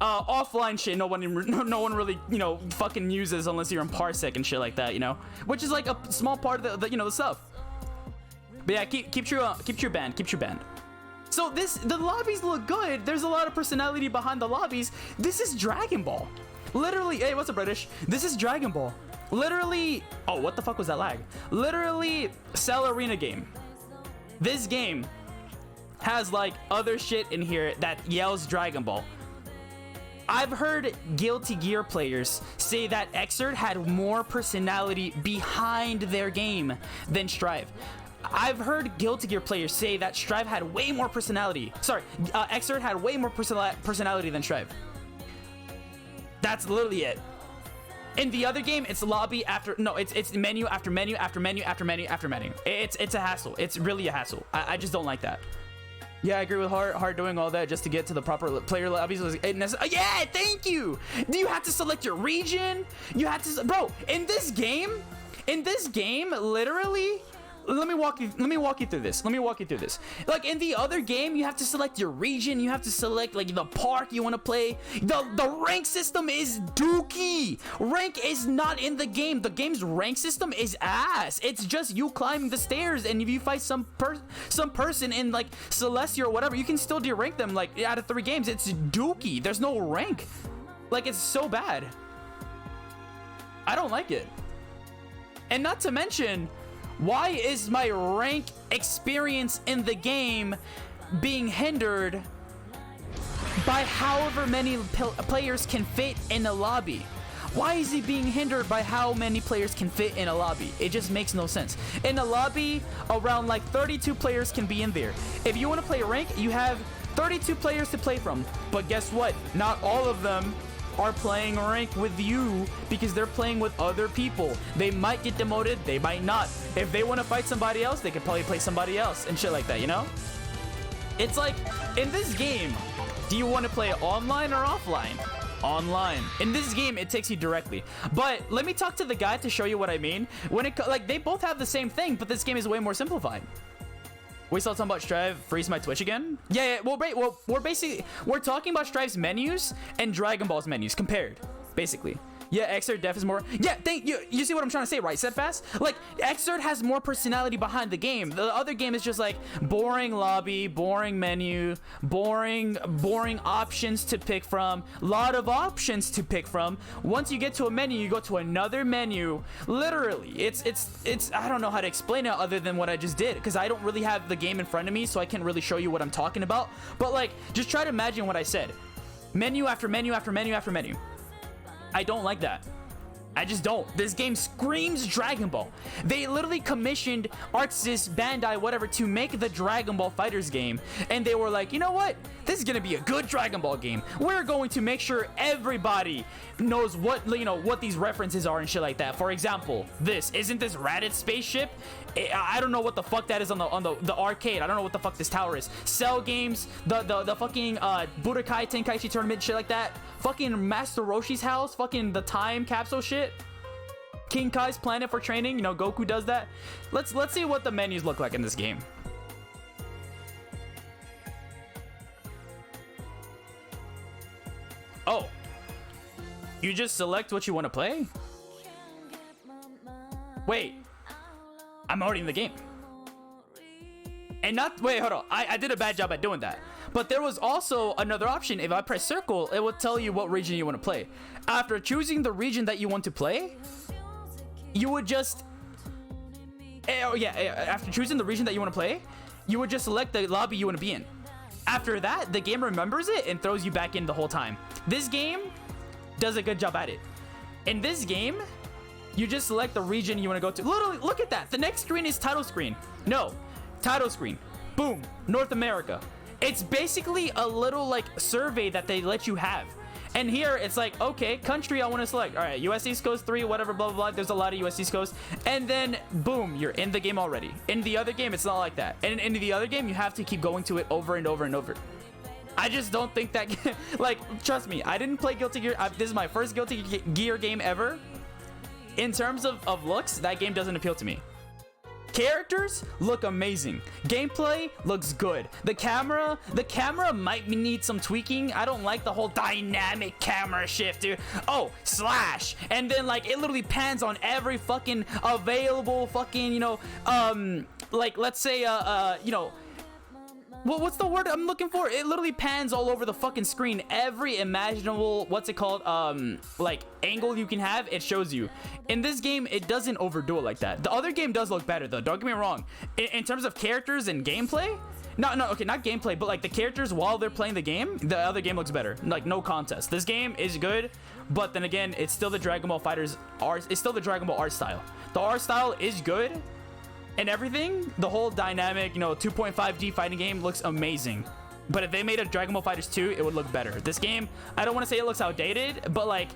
offline shit no one really, you know, fucking uses unless you're in Parsec and shit like that, you know, which is like a small part of the you know, the stuff. But yeah, keep your band. So the lobbies look good. There's a lot of personality behind the lobbies. This is Dragon Ball. Literally, hey, what's up, British? This is Dragon Ball. Literally, oh, what the fuck was that lag? Literally, Cell Arena game. This game has like other shit in here that yells Dragon Ball. I've heard Guilty Gear players say that Xrd had more personality behind their game than Strive. I've heard Guilty Gear players say that Strive had way more personality. Sorry, Xrd had way more personality than Strive. That's literally it. In the other game, it's lobby after, no, it's menu after menu after menu after menu after menu. It's a hassle. It's really a hassle. I just don't like that. Yeah, I agree with Hard doing all that just to get to the proper player lobbies. Yeah, thank you. Do you have to select your region? You have to, bro. In this game, literally. Let me walk you through this. Like, in the other game, you have to select your region. You have to select like the park you want to play. The rank system is dookie. Rank is not in the game. The game's rank system is ass. It's just you climbing the stairs, and if you fight some person in like Celestia or whatever, you can still derank them. Like, out of 3 games, it's dookie. There's no rank. Like, it's so bad. I don't like it. And not to mention, why is my rank experience in the game being hindered by however many players can fit in a lobby? Why is it being hindered by how many players can fit in a lobby? It just makes no sense. In a lobby, around like 32 players can be in there. If you want to play rank, you have 32 players to play from. But guess what? Not all of them are playing rank with you because they're playing with other people. They might get demoted, they might not. If they want to fight somebody else, they could probably play somebody else and shit like that, you know? It's like, in this game, do you want to play online or offline? Online. In this game, it takes you directly. But let me talk to the guy to show you what I mean. When it like, they both have the same thing, but this game is way more simplified. We still talking about Strive freeze my Twitch again? Yeah, well, we're talking about Strive's menus and Dragon Ball's menus compared, basically. Yeah, Xrd Def is more. Yeah, you see what I'm trying to say, right? Steadfast? Like, Xrd has more personality behind the game. The other game is just like boring lobby, boring menu, boring options to pick from. Lot of options to pick from. Once you get to a menu, you go to another menu. Literally, it's I don't know how to explain it other than what I just did, because I don't really have the game in front of me, so I can't really show you what I'm talking about. But like, just try to imagine what I said. Menu after menu after menu after menu. I don't like that. I just don't. This game screams Dragon Ball. They literally commissioned ArcSys, Bandai, whatever, to make the Dragon Ball Fighters game. And they were like, you know what? This is going to be a good Dragon Ball game. We're going to make sure everybody knows what, you know, what these references are and shit like that. For example, isn't this Raditz spaceship? I don't know what the fuck that is on the arcade. I don't know what the fuck this tower is. Cell games, the fucking Budokai Tenkaichi tournament, shit like that. Fucking Master Roshi's house, fucking the time capsule shit. King Kai's planet for training, you know, Goku does that. Let's see what the menus look like in this game. Oh, you just select what you want to play? Wait, I'm already in the game. And wait, hold on. I did a bad job at doing that. But there was also another option. If I press circle, it will tell you what region you want to play. After choosing the region that you want to play, you would just... after choosing the region that you want to play, you would just select the lobby you want to be in. After that, the game remembers it and throws you back in the whole time. This game does a good job at it. In this game, you just select the region you want to go to. Literally, look at that. The next screen is title screen. No, title screen. Boom, North America. It's basically a little like survey that they let you have. And here it's like, okay, country I want to select. All right, US East Coast 3, whatever, blah, blah, blah. There's a lot of US East Coast. And then, boom, you're in the game already. In the other game, it's not like that. And in the other game, you have to keep going to it over and over and over. I just don't think that, like, trust me, I didn't play Guilty Gear. This is my first Guilty Gear game ever. In terms of looks, that game doesn't appeal to me. Characters look amazing. Gameplay looks good. The camera might need some tweaking. I don't like the whole dynamic camera shift, dude. Oh, slash. And then like it literally pans on every fucking available fucking, you know, like let's say you know, what's the word I'm looking for? It literally pans all over the fucking screen. Every imaginable, what's it called? Like angle you can have, it shows you. In this game, it doesn't overdo it like that. The other game does look better though. Don't get me wrong. In terms of characters and gameplay, okay, not gameplay, but like the characters while they're playing the game, the other game looks better. Like no contest. This game is good, but then again, it's still the Dragon Ball Fighters art. It's still the Dragon Ball art style. The art style is good. And everything, the whole dynamic, you know, 2.5D fighting game looks amazing. But if they made a Dragon Ball Fighters 2, it would look better. This game, I don't want to say it looks outdated, but like,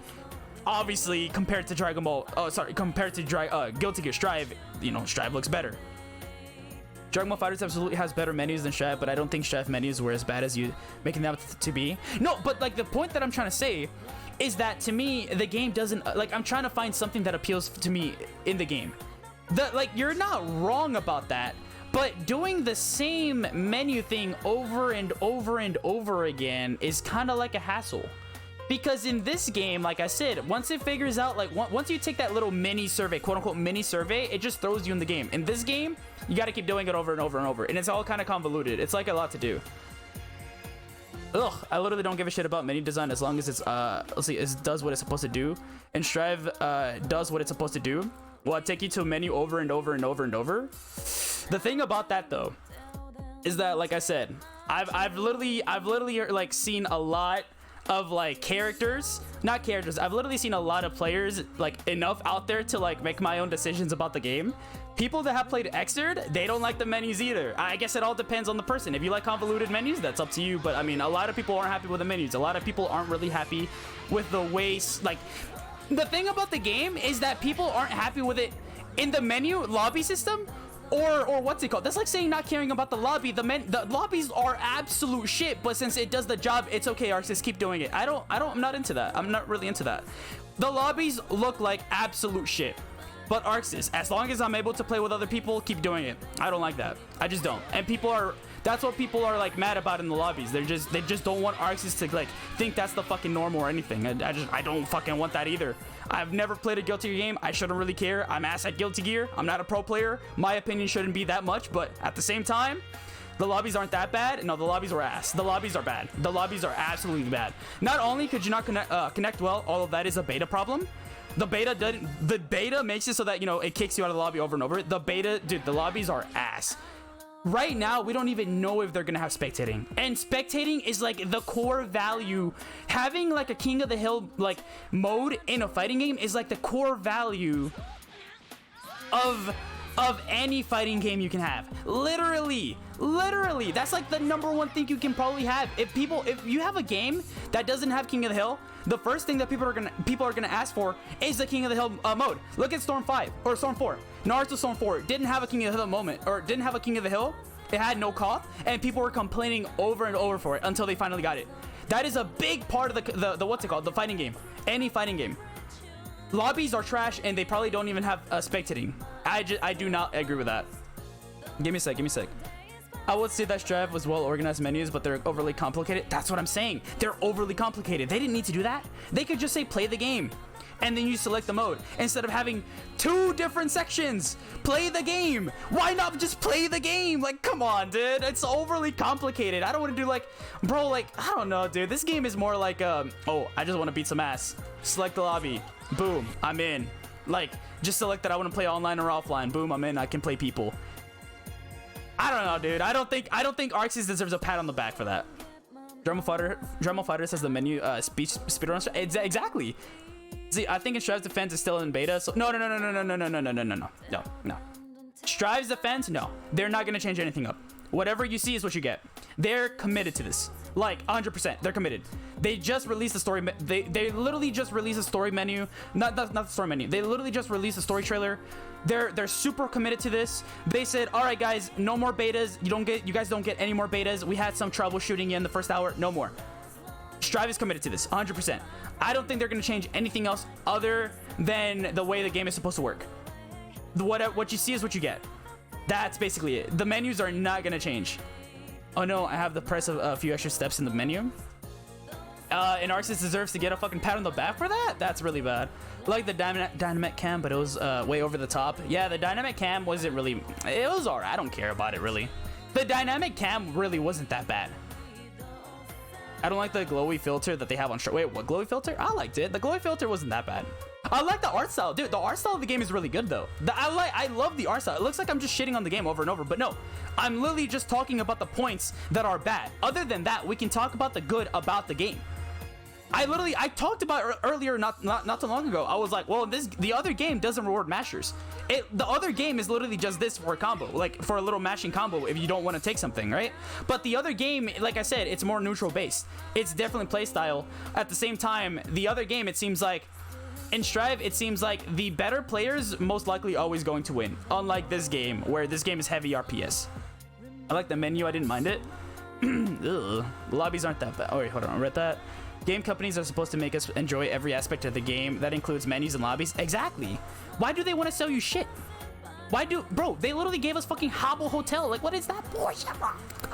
obviously compared to Dragon Ball, compared to Guilty Gear Strive, you know, Strive looks better. Dragon Ball Fighters absolutely has better menus than Strive, but I don't think Strive menus were as bad as you making them to be. No, but like the point that I'm trying to say is that to me, the game doesn't, like I'm trying to find something that appeals to me in the game. Like you're not wrong about that, but doing the same menu thing over and over and over again is kind of like a hassle. Because in this game, like I said, once it figures out, like once you take that little mini survey, quote unquote mini survey, it just throws you in the game. In this game, you got to keep doing it over and over and over, and it's all kind of convoluted. It's like a lot to do. Ugh, I literally don't give a shit about menu design as long as it's let's see, it does what it's supposed to do, and Strive does what it's supposed to do. Will it take you to a menu over and over and over and over? The thing about that though is that, like I said, I've literally like seen a lot of like not characters. I've literally seen a lot of players like enough out there to like make my own decisions about the game. People that have played Xrd, they don't like the menus either. I guess it all depends on the person. If you like convoluted menus, that's up to you. But I mean, a lot of people aren't happy with the menus. A lot of people aren't really happy with the way, like, the thing about the game is that people aren't happy with it in the menu lobby system, or what's it called? That's like saying not caring about the lobby. The lobbies are absolute shit, but since it does the job, it's okay. Arceus, keep doing it. I'm not into that. I'm not really into that. The lobbies look like absolute shit. But Arceus, as long as I'm able to play with other people, keep doing it. I don't like that. I just don't. And that's what people are like mad about in the lobbies. They just don't want Arceus to like think that's the fucking norm or anything. I don't fucking want that either. I've never played a Guilty Gear game. I shouldn't really care. I'm ass at Guilty Gear. I'm not a pro player. My opinion shouldn't be that much, but at the same time, the lobbies aren't that bad. No, the lobbies are ass. The lobbies are bad. The lobbies are absolutely bad. Not only could you not connect well, all of that is a beta problem. The beta makes it so that, you know, it kicks you out of the lobby over and over. The beta, dude, the lobbies are ass. Right now, we don't even know if they're gonna have spectating, and spectating is like the core value. Having like a King of the Hill like mode in a fighting game is like the core value of any fighting game you can have. Literally, that's like the #1 thing you can probably have. If you have a game that doesn't have King of the Hill, the first thing that people are gonna ask for is the King of the Hill mode. Look at Storm 5 or Storm 4. Naruto Storm 4 didn't have a King of the Hill moment, or didn't have a King of the Hill. It had no Koth, and people were complaining over and over for it until they finally got it. That is a big part of the what's it called? The fighting game. Any fighting game. Lobbies are trash, and they probably don't even have spectating. I do not agree with that. Give me a sec. I would say that Strive was well-organized menus, but they're overly complicated. That's what I'm saying. They're overly complicated. They didn't need to do that. They could just say play the game, and then you select the mode instead of having 2 different sections. Play the game. Why not just play the game? Like, come on, dude. It's overly complicated. I don't want to do like, bro, like, I don't know, dude. This game is more like, oh, I just want to beat some ass. Select the lobby. Boom, I'm in. Like, just select that I want to play online or offline. Boom, I'm in. I can play people. I don't know, dude. I don't think Arceus deserves a pat on the back for that. Drama Fighter says the menu speech speedrun. Exactly. See, I think in Strive's defense is still in beta. So no. Strive's defense, no. They're not gonna change anything up. Whatever you see is what you get. They're committed to this. Like 100%, they're committed. They just released the story. They literally just released a story menu. Not the story menu. They literally just released a story trailer. They're super committed to this. They said, all right, guys, no more betas. You guys don't get any more betas. We had some troubleshooting in the first hour. No more. Strive is committed to this 100%. I don't think they're gonna change anything else other than the way the game is supposed to work. What you see is what you get. That's basically it. The menus are not gonna change. Oh no, I have to press a few extra steps in the menu. And Arceus deserves to get a fucking pat on the back for that? That's really bad. Like the dynamic cam, but it was way over the top. Yeah, the dynamic cam wasn't really... It was alright. I don't care about it, really. The dynamic cam really wasn't that bad. I don't like the glowy filter that they have on... Wait, what glowy filter? I liked it. The glowy filter wasn't that bad. I like the art style. Dude, the art style of the game is really good, though. I love the art style. It looks like I'm just shitting on the game over and over, but no. I'm literally just talking about the points that are bad. Other than that, we can talk about the good about the game. I talked about earlier, not too long ago. I was like, well, the other game doesn't reward mashers. The other game is literally just this for a combo, like for a little mashing combo if you don't want to take something, right? But the other game, like I said, it's more neutral based. It's definitely play style. At the same time, the other game, it seems like in Strive, it seems like the better players most likely always going to win. Unlike this game, where this game is heavy RPS. I like the menu. I didn't mind it. Ugh. Lobbies aren't that bad. Oh wait, hold on. I read that. Game companies are supposed to make us enjoy every aspect of the game. That includes menus and lobbies. Exactly. Why do they want to sell you shit? Bro, they literally gave us fucking Habbo Hotel. Like, what is that bullshit?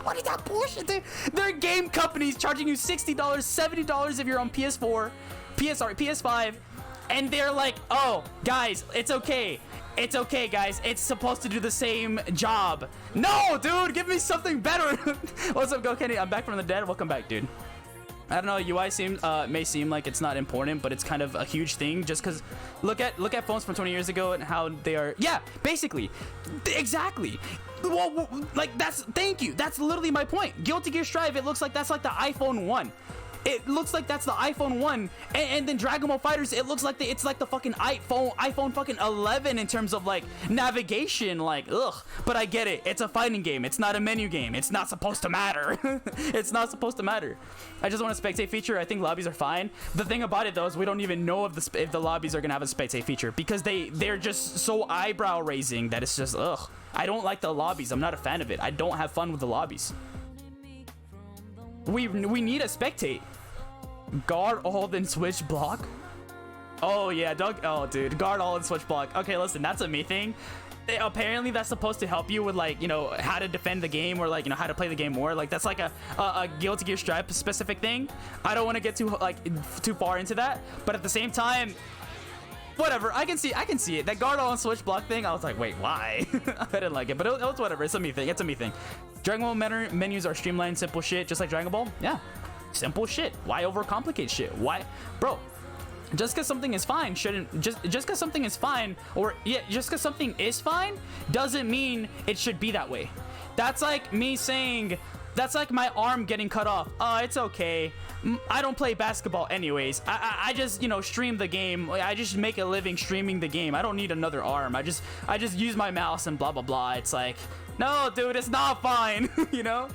What is that bullshit? They're game companies charging you $60, $70 if you're on PS5. And they're like, oh, guys, it's okay. It's okay, guys. It's supposed to do the same job. No, dude, give me something better. What's up, Go Kenny? I'm back from the dead. Welcome back, dude. I don't know, UI may seem like it's not important, but it's kind of a huge thing just because look at phones from 20 years ago and how they are. Yeah, basically. Exactly. Well, like thank you. That's literally my point. Guilty Gear Strive, it looks like that's like the iPhone 1. it looks like that's the iPhone 1, and then Dragon Ball Fighters, it looks like it's like the fucking iPhone fucking 11 in terms of like navigation. Like, ugh. But I get it, it's a fighting game, it's not a menu game, it's not supposed to matter. It's not supposed to matter. I just want a spectate feature. I think lobbies are fine. The thing about it though is we don't even know if the lobbies are gonna have a spectate feature, because they're just so eyebrow raising that it's just ugh. I don't like the lobbies. I'm not a fan of it. I don't have fun with the lobbies. We need a spectate. Guard, hold, and switch block. Oh yeah, Doug. Oh dude, guard, hold, and switch block. Okay, listen, that's a me thing. Apparently that's supposed to help you with like, you know, how to defend the game, or like, you know, how to play the game more. Like that's like a Guilty Gear Stripe specific thing. I don't want to get too far into that, but at the same time, whatever. I can see it. That guard, hold, and switch block thing, I was like, wait, why? I didn't like it, but it was whatever. It's a me thing. It's a me thing. Dragon Ball menus are streamlined, simple shit, just like Dragon Ball. Yeah, simple shit. Why overcomplicate shit? Why, bro? Just because something is fine shouldn't just because something is fine, or yeah, just because something is fine doesn't mean it should be that way. That's like me saying, that's like my arm getting cut off. Oh, it's okay. I don't play basketball anyways. I just, you know, stream the game. I just make a living streaming the game. I don't need another arm. I just use my mouse and blah blah blah. It's like, no, dude, it's not fine. You know,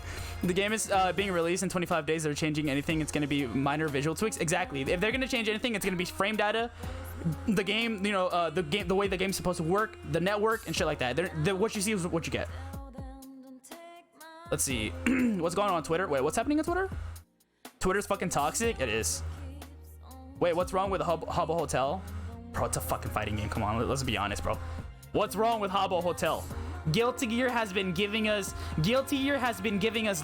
the game is being released in 25 days. They're changing anything, it's going to be minor visual tweaks. Exactly. If they're going to change anything, it's going to be frame data, the game, you know, the way the game's supposed to work, the network and shit like that. What you see is what you get. Let's see. What's going on Twitter? Wait, what's happening on Twitter? Twitter's fucking toxic. It is. Wait, what's wrong with Habbo Hotel? Bro, it's a fucking fighting game. Come on, let's be honest, bro. What's wrong with Habbo Hotel? Guilty Gear has been giving us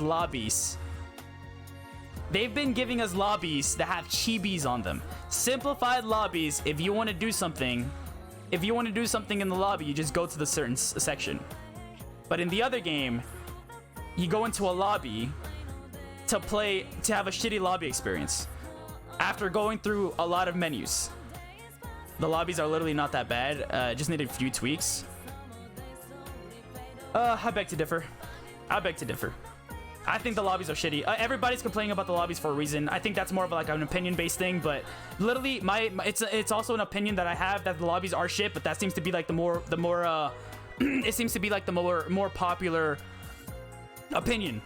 lobbies. They've been giving us lobbies that have chibis on them. Simplified lobbies. If you want to do something in the lobby, you just go to the certain section. But in the other game, you go into a lobby to have a shitty lobby experience after going through a lot of menus. The lobbies are literally not that bad. Just need a few tweaks. I beg to differ. I think the lobbies are shitty. Everybody's complaining about the lobbies for a reason. I think that's more of like an opinion-based thing, but literally, it's also an opinion that I have that the lobbies are shit. But that seems to be like the more it seems to be like the more popular opinion.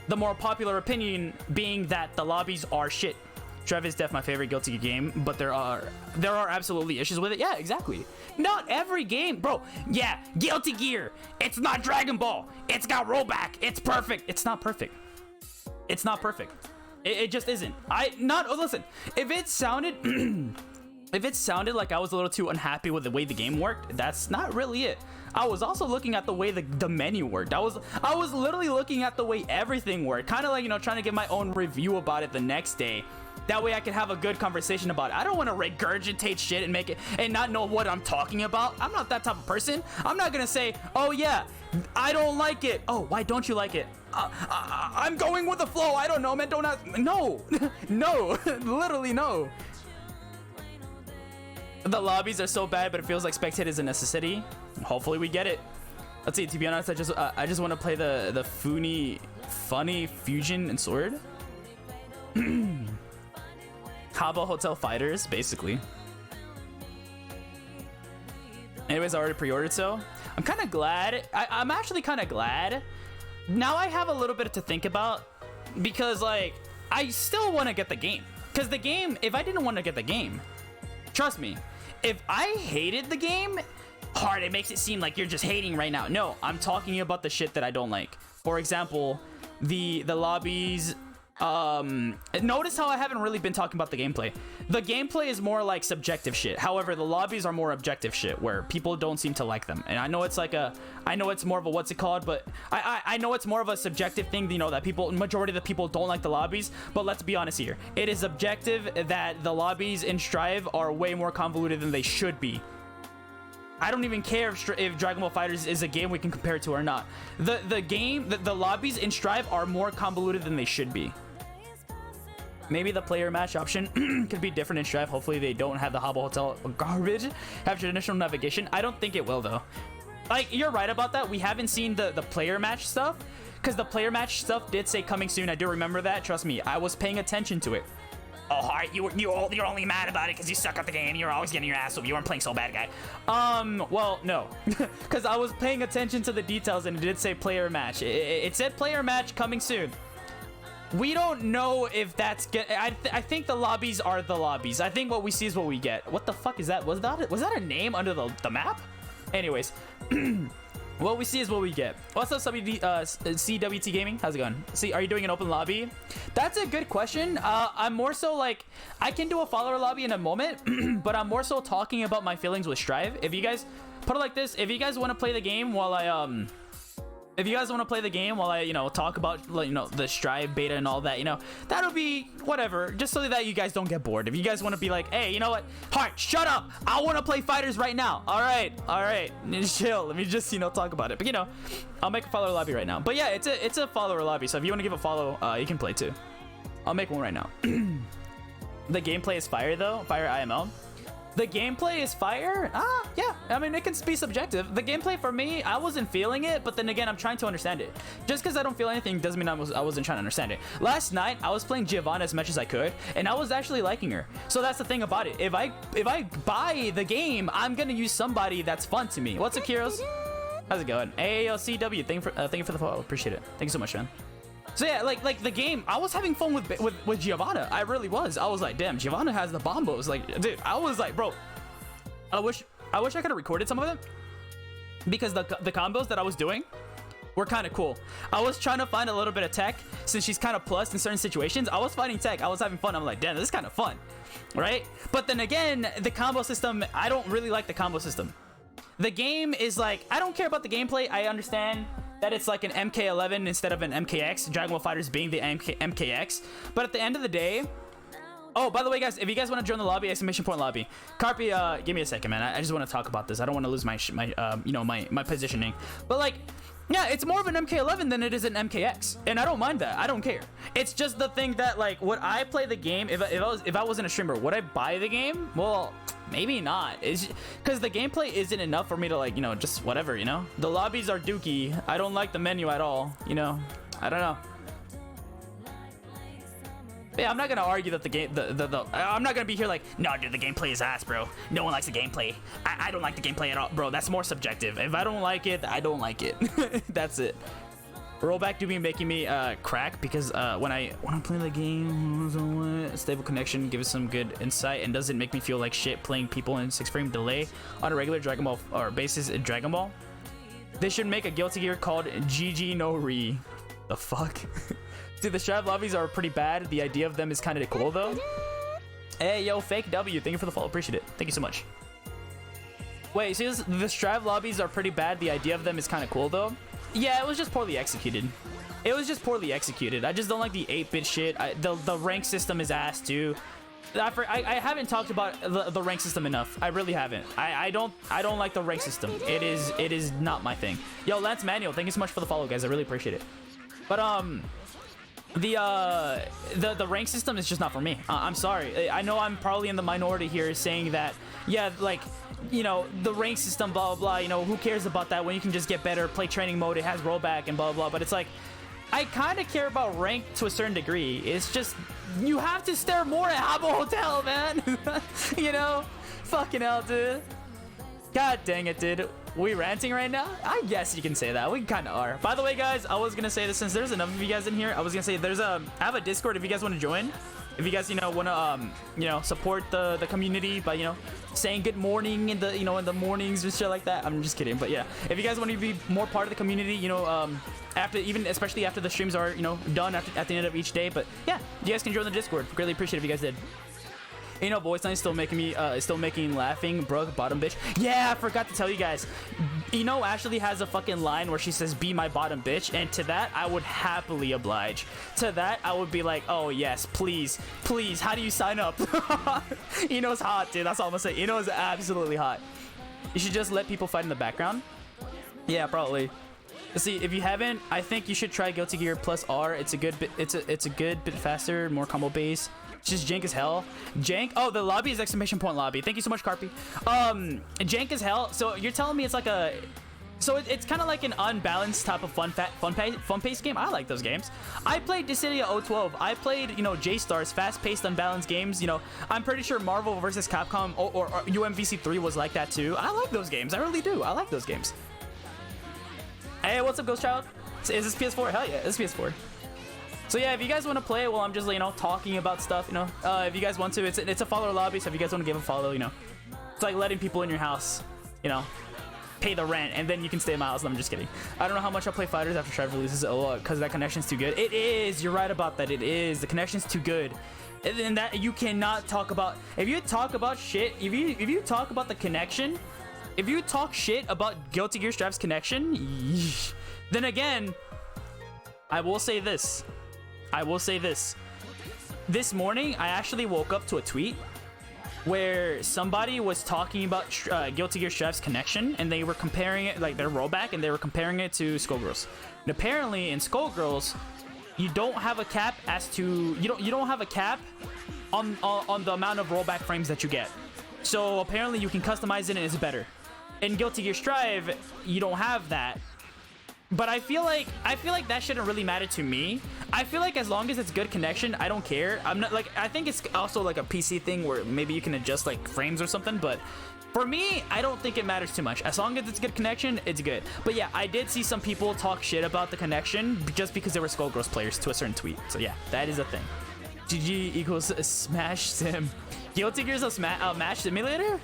The more popular opinion being that the lobbies are shit. Trev is def my favorite Guilty Gear game, but there are absolutely issues with it. Yeah, exactly. Not every game, bro. Yeah, Guilty Gear. It's not Dragon Ball. It's got rollback. It's perfect. It's not perfect. It's not perfect. It just isn't. Listen. If it sounded like I was a little too unhappy with the way the game worked, that's not really it. I was also looking at the way the menu worked. I was literally looking at the way everything worked. Kind of like, you know, trying to get my own review about it the next day. That way I can have a good conversation about it. I don't want to regurgitate shit and make it and not know what I'm talking about. I'm not that type of person. I'm not gonna say, oh yeah, I don't like it. Oh, why don't you like it? I'm going with the flow. I don't know, man. No. No. Literally no. The lobbies are so bad, but it feels like spectate is a necessity. Hopefully we get it. Let's see. To be honest, I just want to play the funny fusion and sword. Habbo Hotel Fighters, basically. Anyways, I already pre-ordered, so I'm kind of glad. I'm actually kind of glad. Now I have a little bit to think about, because like I still want to get the game. Because the game, if I didn't want to get the game, trust me, if I hated the game hard, it makes it seem like you're just hating right now. No, I'm talking about the shit that I don't like. For example, the lobbies. Notice how I haven't really been talking about the gameplay. The gameplay is more like subjective shit. However, the lobbies are more objective shit, where people don't seem to like them. And I know it's like I know it's more of a what's it called, but I know it's more of a subjective thing, you know, that majority of the people don't like the lobbies. But let's be honest here, it is objective that the lobbies in Strive are way more convoluted than they should be. I don't even care if Dragon Ball Fighters is a game we can compare it to or not. The lobbies in Strive are more convoluted than they should be. Maybe the player match option could be different in Strive. Hopefully they don't have the Habbo Hotel garbage. Have traditional navigation. I don't think it will though. Like, you're right about that. We haven't seen the player match stuff, because the player match stuff did say coming soon. I do remember that. Trust me, I was paying attention to it. Oh, alright, you're only mad about it because you suck at the game. You're always getting your ass whooped. You weren't playing so bad, guy. Well, no, because I was paying attention to the details and it did say player match. It said player match coming soon. We don't know if that's good. I think the lobbies are the lobbies. I think what we see is what we get. What the fuck is that? Was that a name under the map? Anyways. What we see is what we get. What's up, CWT Gaming? How's it going? See, are you doing an open lobby? That's a good question. I'm more so like, I can do a follower lobby in a moment, but I'm more so talking about my feelings with Strive. If you guys, put it like this, if you guys want to play the game while I, you know, talk about, like, you know, the Strive beta and all that, you know, that'll be whatever, just so that you guys don't get bored. If you guys want to be like, hey, you know what, Heart, shut up, I want to play fighters right now. All right, chill, let me just, you know, talk about it. But, you know, I'll make a follower lobby right now. But yeah, it's a follower lobby, so if you want to give a follow, you can play too. I'll make one right now. The gameplay is fire though, fire IML. The gameplay is fire? Yeah. I mean, it can be subjective. The gameplay for me, I wasn't feeling it, but then again, I'm trying to understand it. Just because I don't feel anything doesn't mean I wasn't trying to understand it. Last night, I was playing Giovanna as much as I could, and I was actually liking her. So that's the thing about it. If I buy the game, I'm gonna use somebody that's fun to me. What's up, Kiros? How's it going? AOCW, thank you for the follow. Appreciate it. Thank you so much, man. So yeah, like the game, I was having fun with Giovanna. I really was. I was like, damn, Giovanna has the bombos. Like, dude, I was like, bro, I wish I could have recorded some of it, because the combos that I was doing were kind of cool. I was trying to find a little bit of tech, since she's kind of plus in certain situations. I was finding tech. I was having fun. I'm like, damn, this is kind of fun, right? But then again, the combo system, I don't really like the combo system. The game is like, I don't care about the gameplay. I understand that it's like an MK11 instead of an MKX, Dragon Ball FighterZ being the MKX. But at the end of the day, oh, by the way, guys, if you guys want to join the lobby, exclamation point lobby. Carpi, give me a second, man. I just want to talk about this. I don't want to lose my you know, my positioning. But like, yeah, it's more of an MK11 than it is an MKX, and I don't mind that. I don't care. It's just the thing that, like, would I play the game if I wasn't a streamer? Would I buy the game? Well, maybe not. It's because the gameplay isn't enough for me to, like, you know, just whatever, you know. The lobbies are dookie. I don't like the menu at all. You know, I don't know. Yeah, I'm not gonna argue that the game, I'm not gonna be here like, no, dude, the gameplay is ass, bro. No one likes the gameplay. I don't like the gameplay at all, bro. That's more subjective. If I don't like it, I don't like it. That's it. Rollback do be making me crack, because when I'm playing the game, stable connection gives some good insight and doesn't make me feel like shit playing people in 6-frame delay on a regular Dragon Ball or basis in Dragon Ball. They should make a Guilty Gear called GG no Re. The fuck? Dude, the Strive lobbies are pretty bad. The idea of them is kind of cool, though. Hey, yo, Fake W. Thank you for the follow. Appreciate it. Thank you so much. Wait, see, the Strive lobbies are pretty bad. The idea of them is kind of cool, though. Yeah, it was just poorly executed. It was just poorly executed. I just don't like the 8-bit shit. The rank system is ass, too. I haven't talked about the rank system enough. I really haven't. I don't like the rank system. It is not my thing. Yo, Lance Manuel, thank you so much for the follow, guys. I really appreciate it. But the rank system is just not for me. I'm sorry. I know I'm probably in the minority here saying that, yeah, like, you know, the rank system, blah blah blah, you know, who cares about that when you can just get better, play training mode, it has rollback and blah blah blah. But it's like, I kind of care about rank to a certain degree. It's just, you have to stare more at Habbo Hotel, man. You know, fucking hell, dude. God dang it, dude. We ranting right now? I guess you can say that. We kind of are. By the way, guys, I was gonna say this, since there's enough of you guys in here. I was gonna say I have a Discord if you guys want to join. If you guys, you know, want to you know, support the community by, you know, saying good morning in the, you know, in the mornings and shit like that. I'm just kidding, but yeah, if you guys want to be more part of the community, you know, especially after the streams are, you know, done at the end of each day. But yeah, you guys can join the Discord. Greatly appreciate it if you guys did. You know, voice line is still making me laughing, brug, bottom bitch. Yeah, I forgot to tell you guys. You know, Ashley has a fucking line where she says, be my bottom bitch. And to that, I would happily oblige. To that, I would be like, oh yes, please, please, how do you sign up? Ino's hot, dude. That's all I'm gonna say. Ino is absolutely hot. You should just let people fight in the background. Yeah, probably. See, if you haven't, I think you should try Guilty Gear plus R. It's a good bit. It's a good bit faster, more combo based. Just jank as hell. Jank? Oh, the lobby is exclamation point lobby. Thank you so much, Carpi. Jank as hell. So you're telling me it's like a So it's kind of like an unbalanced type of fun-paced game. I like those games. I played Dissidia 012. I played, you know, J-Stars, fast-paced, unbalanced games. You know, I'm pretty sure Marvel vs. Capcom or UMVC 3 was like that too. I like those games. I really do. I like those games. Hey, what's up, Ghost Child? Is this PS4? Hell yeah, this is PS4. So yeah, if you guys want to play while I'm just, you know, talking about stuff, you know, if you guys want to, it's a follower lobby. So if you guys want to give a follow, you know, it's like letting people in your house, you know, pay the rent, and then you can stay in my house. I'm just kidding. I don't know how much I'll play Fighters after Strive releases, because that connection's too good. It is. You're right about that. It is. The connection's too good. And that you cannot talk about. If you talk about shit, if you talk about the connection, if you talk shit about Guilty Gear Strive's connection, yeesh, then again, I will say this. This morning, I actually woke up to a tweet where somebody was talking about Guilty Gear Strive's connection, and they were comparing it, like their rollback, and they were comparing it to Skullgirls. And apparently, in Skullgirls, you don't have a cap as to you don't have a cap on the amount of rollback frames that you get. So apparently, you can customize it, and it's better. In Guilty Gear Strive, you don't have that. But I feel like that shouldn't really matter to me. I feel like as long as it's good connection, I don't care. I'm not like, I think it's also like a PC thing where maybe you can adjust like frames or something, but for me, I don't think it matters too much. As long as it's good connection, it's good. But yeah, I did see some people talk shit about the connection just because they were Skullgirls players to a certain tweet. So yeah, that is a thing. GG equals Smash Sim. Guilty Gear's a Smash Simulator?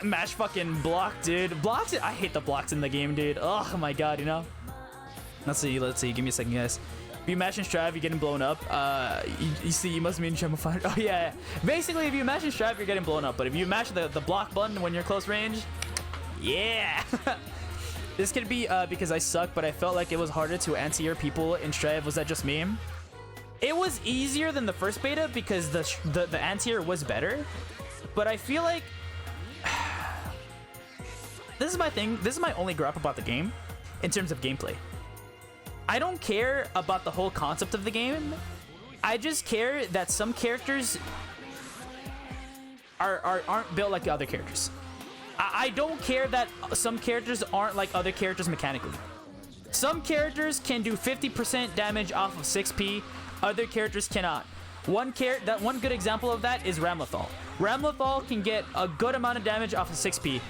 Mash fucking block, dude. Blocks, I hate the blocks in the game, dude. Oh my god, you know. Let's see. Give me a second, guys. If you mash and strive, you're getting blown up. You see, you must mean Chemo Fighter. Oh yeah. Basically, if you mash and strive, you're getting blown up. But if you mash the block button when you're close range, yeah. This could be because I suck, but I felt like it was harder to anti-air people in Strive. Was that just me? It was easier than the first beta because the anti-air was better. But I feel like this is my thing. This is my only gripe about the game in terms of gameplay. I don't care about the whole concept of the game. I just care that some characters aren't built like the other characters. I don't care that some characters aren't like other characters mechanically. Some characters can do 50% damage off of 6p. Other characters cannot. One good example of that is Ramlethal. Ramlethal can get a good amount of damage off of 6p.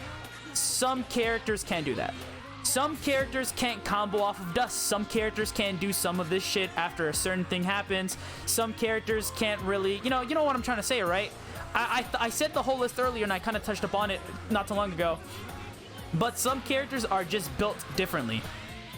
Some characters can't do that. Some characters can't combo off of dust. Some characters can't do some of this shit after a certain thing happens. Some characters can't really, you know what I'm trying to say, right? I said the whole list earlier and I kind of touched upon it not too long ago. But some characters are just built differently.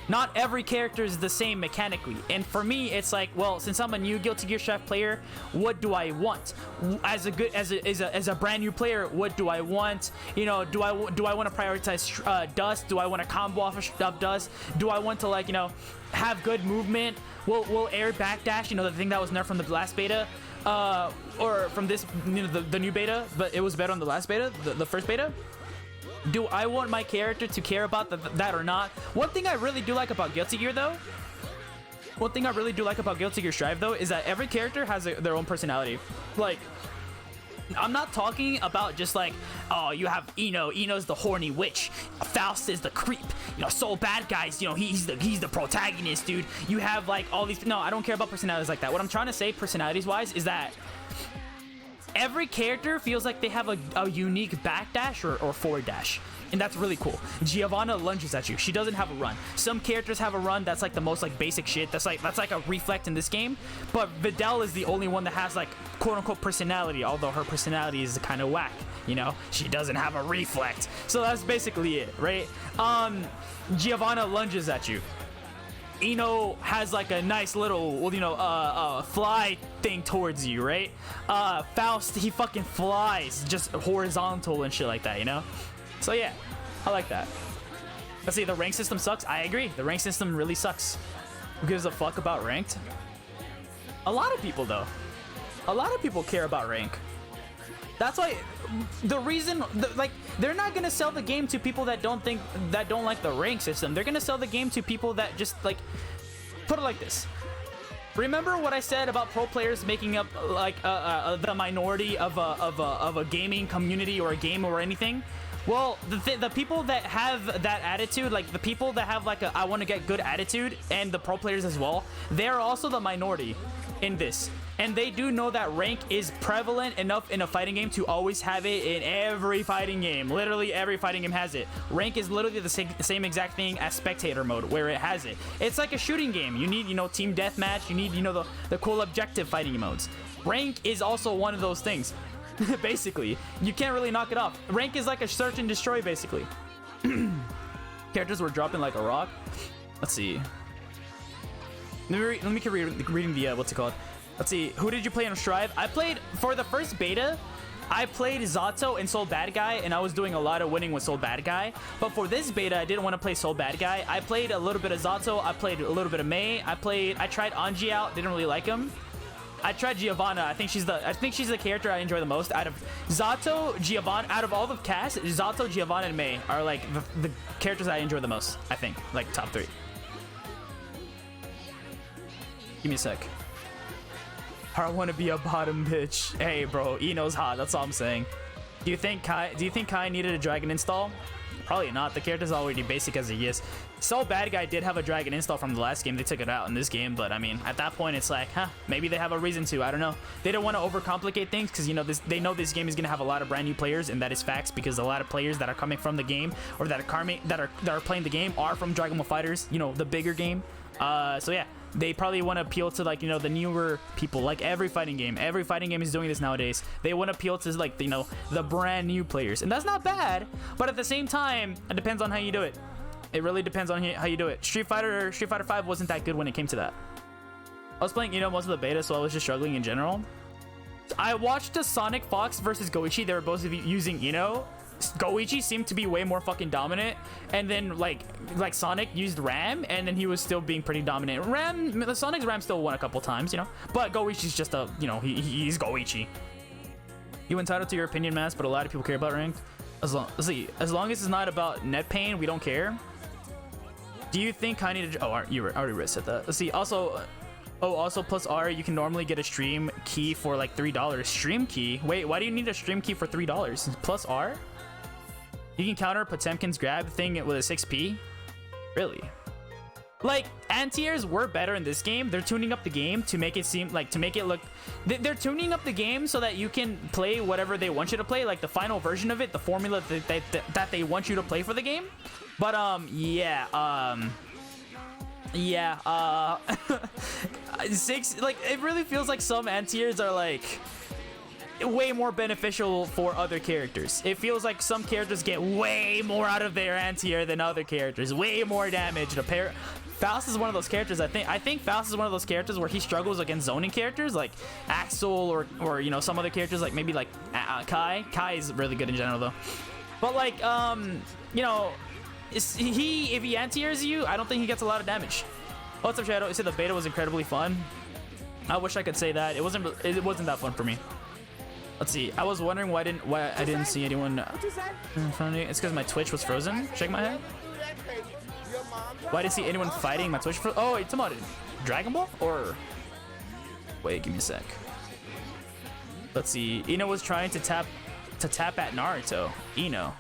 Not every character is the same mechanically, and for me, it's like, well, since I'm a new Guilty Gear Strive player, what do I want? As a brand new player, what do I want? You know, do I want to prioritize dust? Do I want to combo off of dust? Do I want to, like, you know, have good movement? Will air backdash? You know, the thing that was nerfed from the last beta, or from this, you know, the new beta, but it was better on the last beta, the first beta. Do I want my character to care about that or not? One thing I really do like about Guilty Gear, though, Guilty Gear Strive, though, is that every character has their own personality. Like, I'm not talking about just like, oh, you have Eno. Eno's the horny witch. Faust is the creep. You know, Soul Bad Guys, you know, he's the protagonist, dude. You have like all these. No, I don't care about personalities like that. What I'm trying to say, personalities-wise, is that every character feels like they have a unique backdash or forward dash, and that's really cool. Giovanna lunges at you. She doesn't have a run. Some characters have a run that's like the most like basic shit. That's like a reflect in this game. But Videl is the only one that has like quote unquote personality, although her personality is kind of whack. You know, she doesn't have a reflect. So that's basically it, right? Giovanna lunges at you. Eno has like a nice little, you know, fly thing towards you, right? Faust, he fucking flies just horizontal and shit like that, you know? So yeah, I like that. Let's see, the rank system sucks. I agree. The rank system really sucks. Who gives a fuck about ranked? A lot of people, though. A lot of people care about rank. That's why the reason, like, they're not gonna sell the game to people that don't like the rank system. They're gonna sell the game to people that just like, put it like this. Remember what I said about pro players making up like the minority of a gaming community or a game or anything? Well, the people that have that attitude, like the people that have like a I want to get good attitude, and the pro players as well, they're also the minority in this. And they do know that rank is prevalent enough in a fighting game to always have it in every fighting game. Literally every fighting game has it. Rank is literally the same exact thing as spectator mode, where it has it. It's like a shooting game. You need, you know, team deathmatch. You need, you know, the cool objective fighting modes. Rank is also one of those things. Basically, you can't really knock it off. Rank is like a search and destroy, basically. Characters were dropping like a rock. Let's see. Let me keep reading the what's it called. Let's see. Who did you play on Strive? I played for the first beta. I played Zato and Soul Bad Guy, and I was doing a lot of winning with Soul Bad Guy. But for this beta, I didn't want to play Soul Bad Guy. I played a little bit of Zato. I played a little bit of Mei. I tried Anji out. Didn't really like him. I tried Giovanna. I think she's the character I enjoy the most out of Zato, Giovanna. Out of all the cast, Zato, Giovanna, and Mei are like the characters I enjoy the most. I think like top 3. Give me a sec. I want to be a bottom bitch. Hey, bro, Ino's hot. That's all I'm saying. Do you think Kai needed a dragon install? Probably not. The character's already basic as he is. Soul Bad Guy did have a dragon install from the last game. They took it out in this game, but I mean, at that point, it's like, huh, maybe they have a reason to. I don't know. They don't want to overcomplicate things because, you know, they know this game is gonna have a lot of brand new players, and that is facts because a lot of players that are coming from the game or that are playing the game are from Dragon Ball FighterZ, you know, the bigger game. So yeah. They probably want to appeal to, like, you know, the newer people. Like every fighting game is doing this nowadays. They want to appeal to, like, you know, the brand new players, and that's not bad. But at the same time, it depends on how you do it. It really depends on how you do it. Street Fighter 5 wasn't that good when it came to that. I was playing, you know, most of the beta, so I was just struggling in general. I watched the Sonic Fox versus Goichi. They were both using Ino. Goichi seemed to be way more fucking dominant, and then like Sonic used Ram, and then he was still being pretty dominant. Sonic's Ram still won a couple times, you know, but Goichi's just a, you know, he's Goichi. You entitled to your opinion, Mass, but a lot of people care about ranked. As long as it's not about net pain, we don't care. Do you think I need to? Oh, you already said that. Let's see. Also, also plus R, you can normally get a stream key for like $3. Stream key? Wait, why do you need a stream key for $3? Plus R? You can counter Potemkin's grab thing with a 6p? Really? Like, anti-airs were better in this game. They're tuning up the game to make it seem like, to make it look... They're tuning up the game so that you can play whatever they want you to play, like the final version of it, the formula that they want you to play for the game. But, like, it really feels like some anti-airs are, like... way more beneficial for other characters. It feels like some characters get way more out of their anti-air than other characters. Way more damage. Faust is one of those characters. I think Faust is one of those characters where he struggles against zoning characters like Axel or you know, some other characters like maybe like Kai. Kai is really good in general though. But like you know, if he anti-airs you, I don't think he gets a lot of damage. What's up, Shadow? You said the beta was incredibly fun. I wish I could say that. It wasn't that fun for me. Let's see. I was wondering why I didn't see anyone in front of me. It's because my Twitch was frozen. Shake my head. Why didn't see anyone fighting? My Twitch frozen. Oh, it's about Dragon Ball or wait, give me a sec. Let's see. Ino was trying to tap at Naruto. Ino.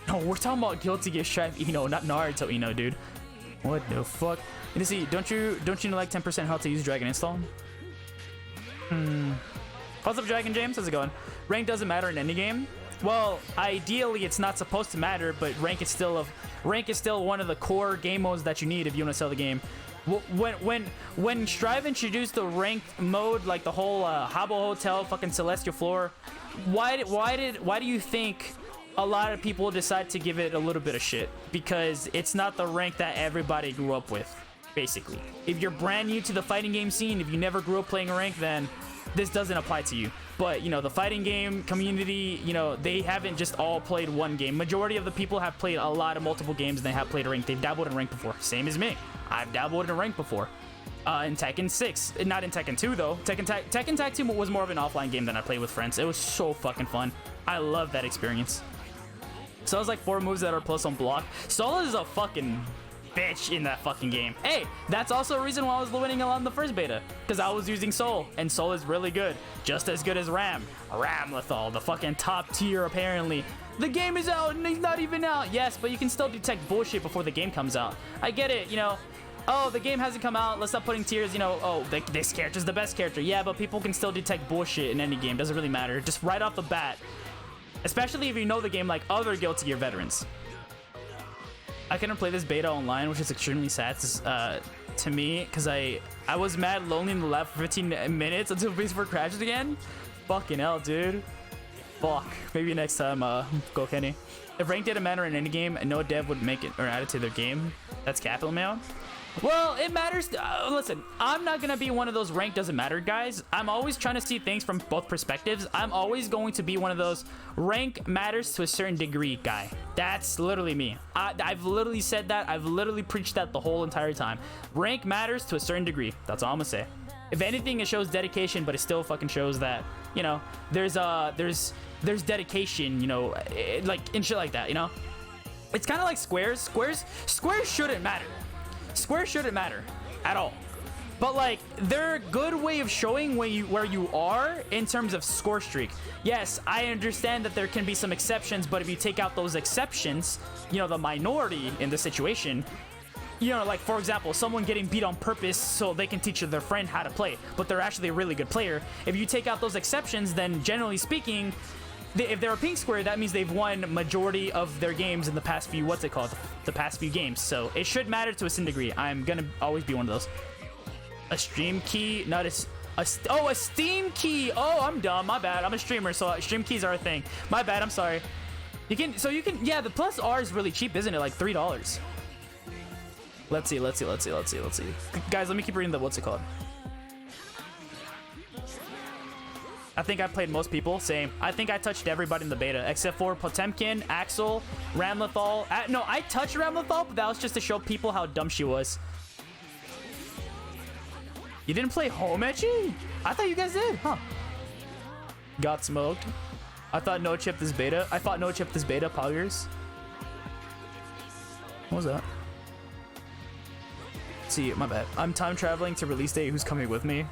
No, we're talking about Guilty Gear Strive Ino, not Naruto Ino, dude. What the fuck? Let me see. Don't you know like 10% health to use Dragon install? What's up, Dragon James? How's it going? Rank doesn't matter in any game. Well, ideally, it's not supposed to matter, but rank is still one of the core game modes that you need if you want to sell the game. When Strive introduced the ranked mode, like the whole Habbo Hotel, fucking Celestial Floor, why do you think a lot of people decide to give it a little bit of shit? Because it's not the rank that everybody grew up with, basically. If you're brand new to the fighting game scene, if you never grew up playing a rank, then this doesn't apply to you. But, you know, the fighting game community, you know, they haven't just all played one game. Majority of the people have played a lot of multiple games, and they have played a rank. They've dabbled in rank before. Same as me. I've dabbled in rank before. In Tekken 6. Not in Tekken 2, though. Tekken Tag 2 was more of an offline game than I played with friends. It was so fucking fun. I love that experience. So I was like 4 moves that are plus on block. Sola is a fucking bitch in that fucking game. Hey, that's also a reason why I was winning on the first beta, because I was using Soul, and Soul is really good, just as good as Ram. Ramlethal, the fucking top tier apparently. The game is out and he's not even out. Yes, but you can still detect bullshit before the game comes out. I get it, you know. Oh, the game hasn't come out. Let's stop putting tiers, you know. Oh, this character's the best character. Yeah, but people can still detect bullshit in any game. Doesn't really matter. Just right off the bat. Especially if you know the game like other Guilty Gear veterans. I couldn't play this beta online, which is extremely sad to me, because I was mad lonely in the lab for 15 minutes until PS4 crashed again. Fucking hell, dude. Fuck. Maybe next time, go Kenny. If ranked data matter in any game, no dev would make it or add it to their game. That's capital mail. Well, it matters. Listen, I'm not gonna be one of those rank doesn't matter guys. I'm always trying to see things from both perspectives. I'm always going to be one of those rank matters to a certain degree guy. That's literally me. I've literally said that. I've literally preached that the whole entire time. Rank matters to a certain degree. That's all I'm gonna say. If anything, it shows dedication, but it still fucking shows that, you know, there's dedication, you know, like in shit like that, you know. It's kind of like squares. Squares shouldn't matter. Squares shouldn't matter at all, but like they're a good way of showing where you are in terms of score streak. Yes, I understand that there can be some exceptions, but if you take out those exceptions, you know, the minority in the situation, you know, like for example, someone getting beat on purpose so they can teach their friend how to play, but they're actually a really good player. If you take out those exceptions, then generally speaking, if they're a pink square, that means they've won majority of their games in the past few, the past few games. So it should matter to a certain degree. I'm gonna always be one of those. A stream key, not a Steam key. Oh, I'm dumb. My bad. I'm a streamer, so stream keys are a thing. My bad. I'm sorry. You can, yeah, the plus R is really cheap, isn't it? Like $3. Let's see. Guys, let me keep reading the, what's it called? I think I played most people. Same. I think I touched everybody in the beta except for Potemkin, Axel, Ramlethal. No, I touched Ramlethal, but that was just to show people how dumb she was. You didn't play home, Etchy? I thought you guys did, huh? Got smoked. I thought no chip this beta. Poggers. What was that? See, my bad. I'm time traveling to release date. Who's coming with me?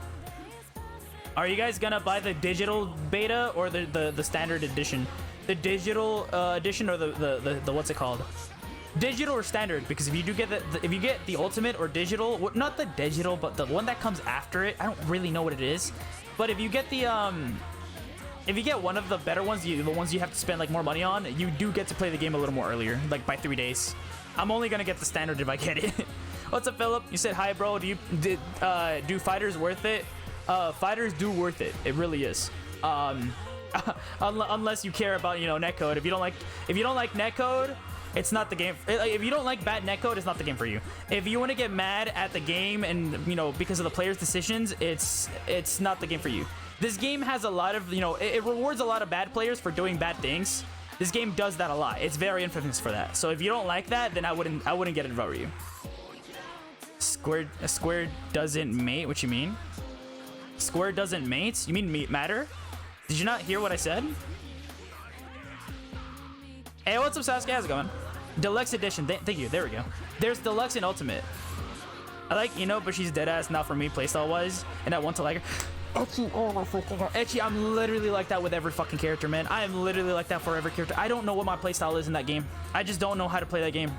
Are you guys gonna buy the digital beta or the standard edition? The digital edition or the what's it called? Digital or standard? Because if you do get if you get the ultimate or digital, not the digital, but the one that comes after it, I don't really know what it is. But if you get the if you get one of the better ones, the ones you have to spend like more money on, you do get to play the game a little more earlier, like by 3 days. I'm only gonna get the standard if I get it. What's up, Philip? You said hi, bro. Do fighters worth it? Fighters do worth it. It really is. Unless you care about, you know, netcode. If you don't like netcode, it's not the game. If you don't like bad netcode, it's not the game for you. If you want to get mad at the game and, you know, because of the players' decisions, it's not the game for you. This game has a lot of, you know, it rewards a lot of bad players for doing bad things. This game does that a lot. It's very infamous for that. So if you don't like that, then I wouldn't get it if I were you. A square doesn't mate. What you mean? Square doesn't mate? You mean matter? Did you not hear what I said? Hey, what's up, Sasuke? How's it going? Deluxe edition. Thank you. There we go. There's deluxe and ultimate. I like, you know, but she's dead ass. Not for me, playstyle wise. And I want to like her. Etchy, oh my fucking god. Etchy, I'm literally like that with every fucking character, man. I am literally like that for every character. I don't know what my playstyle is in that game. I just don't know how to play that game.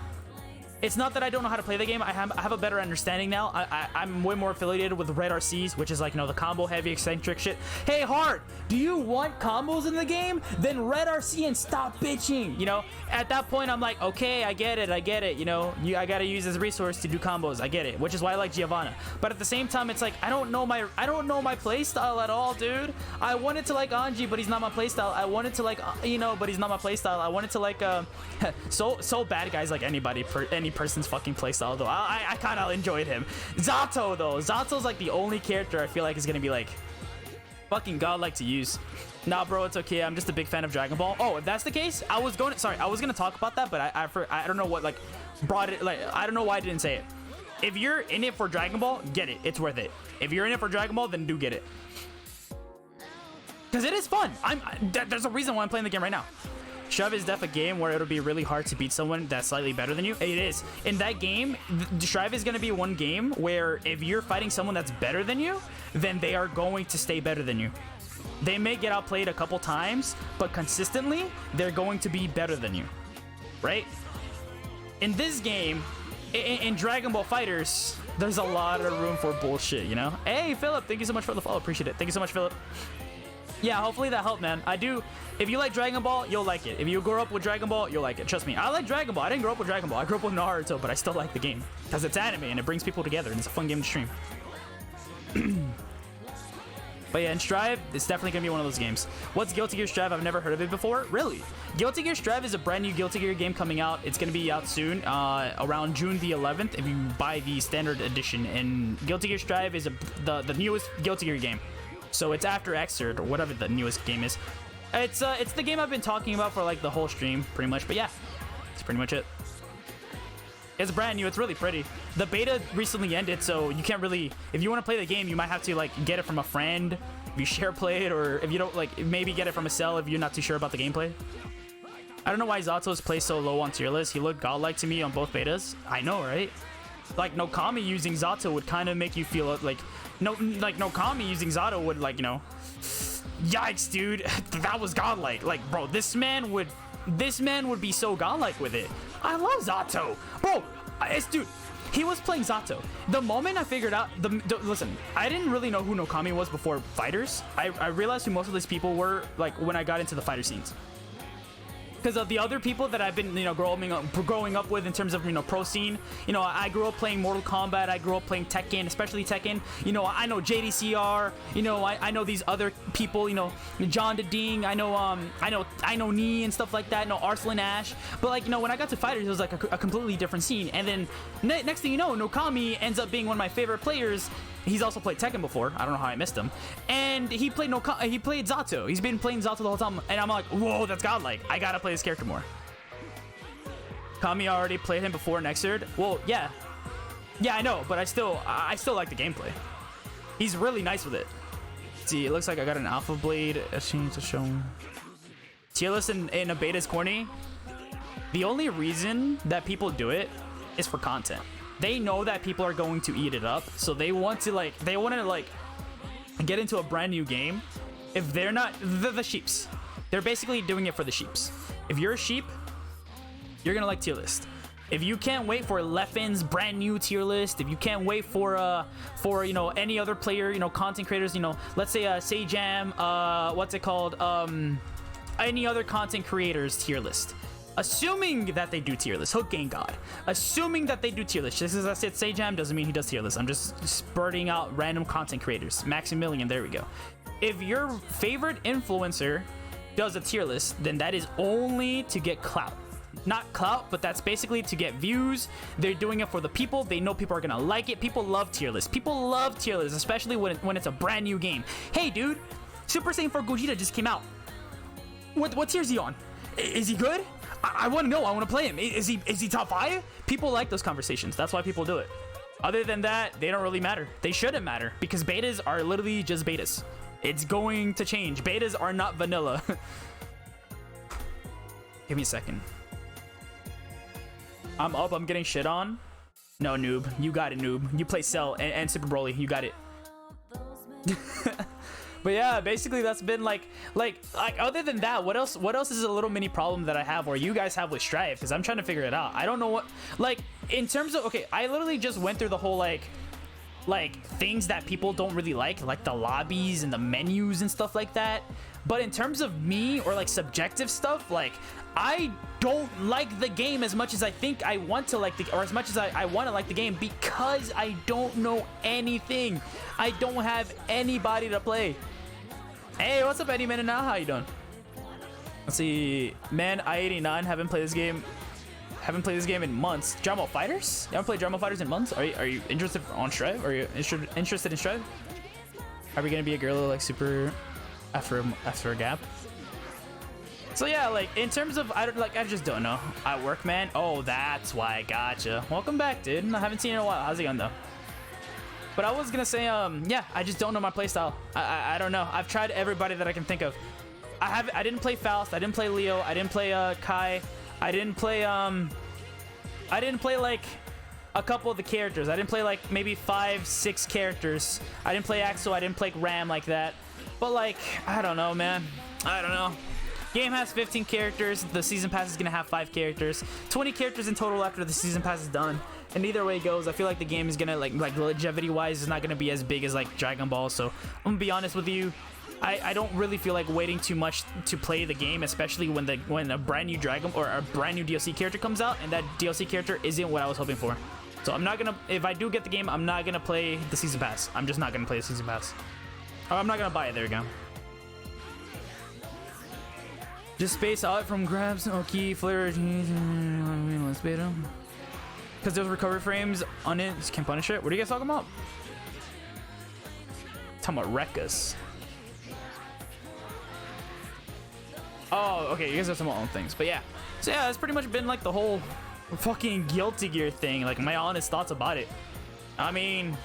It's not that I don't know how to play the game. I have a better understanding now. I'm way more affiliated with Red RCs, which is like, you know, the combo heavy eccentric shit. Hey, Hart, do you want combos in the game? Then Red RC and stop bitching. You know, at that point, I'm like, okay, I get it. You know, I gotta use this resource to do combos. I get it, which is why I like Giovanna. But at the same time, it's like I don't know my playstyle at all, dude. I wanted to like Anji, but he's not my playstyle. I wanted to like, you know, but he's not my playstyle. I wanted to like so bad guys like any person's fucking playstyle though. I kind of enjoyed him. Zato though, Zato's like the only character I feel like is gonna be like fucking godlike to use. Nah, bro, it's okay. I'm just a big fan of Dragon Ball. Oh, if that's the case, I was gonna talk about that, but I don't know what like brought it. Like I don't know why I didn't say it. If you're in it for Dragon Ball, get it. It's worth it. If you're in it for Dragon Ball, then do get it. 'Cause it is fun. There's a reason why I'm playing the game right now. Strive is definitely a game where it'll be really hard to beat someone that's slightly better than you. It is. In that game, Strive is going to be one game where if you're fighting someone that's better than you, then they are going to stay better than you. They may get outplayed a couple times, but consistently, they're going to be better than you, right? In this game, in Dragon Ball FighterZ, there's a lot of room for bullshit, you know? Hey, Philip, thank you so much for the follow. Appreciate it. Thank you so much, Philip. Yeah, hopefully that helped, man. I do. If you like Dragon Ball, you'll like it. If you grew up with Dragon Ball, you'll like it. Trust me. I like Dragon Ball. I didn't grow up with Dragon Ball. I grew up with Naruto, but I still like the game because it's anime and it brings people together and it's a fun game to stream. But yeah, in Strive, it's definitely going to be one of those games. What's Guilty Gear Strive? I've never heard of it before. Really? Guilty Gear Strive is a brand new Guilty Gear game coming out. It's going to be out soon, around June the 11th, if you buy the standard edition. And Guilty Gear Strive is the newest Guilty Gear game. So it's after Xrd, or whatever the newest game is. It's the game I've been talking about for like the whole stream, pretty much. But yeah, that's pretty much it. It's brand new. It's really pretty. The beta recently ended, so you can't really... If you want to play the game, you might have to like get it from a friend if you share play it, or if you don't, like, maybe get it from a cell if you're not too sure about the gameplay. I don't know why Zato's plays so low on tier list. He looked godlike to me on both betas. I know, right? Like, Nokami using Zato would kind of make you feel like... Nokami using Zato would, like, you know... Yikes, dude. That was godlike. Like, bro, this man would be so godlike with it. I love Zato. Bro, dude, he was playing Zato. The moment I figured out... Listen, I didn't really know who Nokami was before Fighters. I realized who most of these people were, like, when I got into the fighter scenes. Because of the other people that I've been, you know, growing up with in terms of, you know, pro scene. You know, I grew up playing Mortal Kombat. I grew up playing Tekken, especially Tekken. You know, I know JDCR. You know, I know these other people. You know, John Deding. I know Nee and stuff like that. I know Arslan Ash. But like, you know, when I got to Fighters, it was like a completely different scene. And then next thing you know, Nokami ends up being one of my favorite players. He's also played Tekken before. I don't know how I missed him. And he played Zato. He's been playing Zato the whole time. And I'm like, whoa, that's godlike. I gotta play this character more. Kami already played him before in Xrd. Well, yeah. Yeah, I know, but I still like the gameplay. He's really nice with it. See, it looks like I got an Alpha Blade. A scene to show. Tier list in a beta is corny. The only reason that people do it is for content. They know that people are going to eat it up, so they want to get into a brand new game. If they're not the sheeps, they're basically doing it for the sheeps. If you're a sheep, you're gonna like tier list. If you can't wait for Leffen's brand new tier list, if you can't wait for you know, any other player, you know, content creators, you know, let's say Sayjam, what's it called, any other content creators tier list. Assuming that they do tier list, Hook Gang God. Assuming that they do tier list. Just as I said, Sayjam doesn't mean he does tier list. I'm just spurting out random content creators. Maximilian, there we go. If your favorite influencer does a tier list, then that is only to get clout. Not clout, but that's basically to get views. They're doing it for the people. They know people are gonna like it. People love tier lists. People love tier lists, especially when it's a brand new game. Hey, dude, Super Saiyan 4 Gogeta just came out. What tier is he on? Is he good? I want to know. I want to play him. Is he top 5? People like those conversations. That's why people do it. Other than that, they don't really matter. They shouldn't matter because betas are literally just betas. It's going to change. Betas are not vanilla. Give me a second. I'm up. I'm getting shit on. No, noob. You got it, noob. You play Cell and Super Broly. You got it. But yeah, basically that's been like other than that, what else is a little mini problem that I have or you guys have with Strive? Because I'm trying to figure it out. I don't know what, like, in terms of, okay, I literally just went through the whole like things that people don't really like the lobbies and the menus and stuff like that. But in terms of me or like subjective stuff, like I don't like the game as much as I think I want to like or as much as I want to like the game, because I don't know anything. I don't have anybody to play. Hey, what's up, Eddie Man? And now, how you doing? Let's see, man. I-89 haven't played this game. Haven't played this game in months. Dragon Ball Fighters? You haven't played Dragon Ball Fighters in months? Are you interested on Strive? Are you interested in Strive? Are we gonna be a girl like super after a gap? So yeah, like in terms of I just don't know. I work, man. Oh, that's why. I gotcha. Welcome back, dude. I haven't seen you in a while. How's it going though? But I was gonna say, yeah, I just don't know my playstyle. I don't know. I've tried everybody that I can think of. I didn't play Faust. I didn't play Leo. I didn't play Kai. I didn't play like a couple of the characters. I didn't play like maybe 5, 6 characters. I didn't play Axel. I didn't play Ram like that. But like, I don't know, man. I don't know. Game has 15 characters. The season pass is gonna have 5 characters. 20 characters in total after the season pass is done. And either way it goes, I feel like the game is gonna like longevity wise is not gonna be as big as like Dragon Ball. So I'm gonna be honest with you. I don't really feel like waiting too much to play the game, especially when a brand new Dragon or a brand new DLC character comes out and that DLC character isn't what I was hoping for. So I'm not gonna, if I do get the game, I'm not gonna play the season pass. I'm just not gonna play the season pass. Or I'm not gonna buy it. There we go. Just space out from grabs. Okay, flare. Let's bait him. Because those recovery frames on it can punish it. What are you guys talking about? Talking about Rekkas. Oh, okay, you guys have some own things, but yeah. So yeah, that's pretty much been like the whole fucking Guilty Gear thing, like my honest thoughts about it. I mean,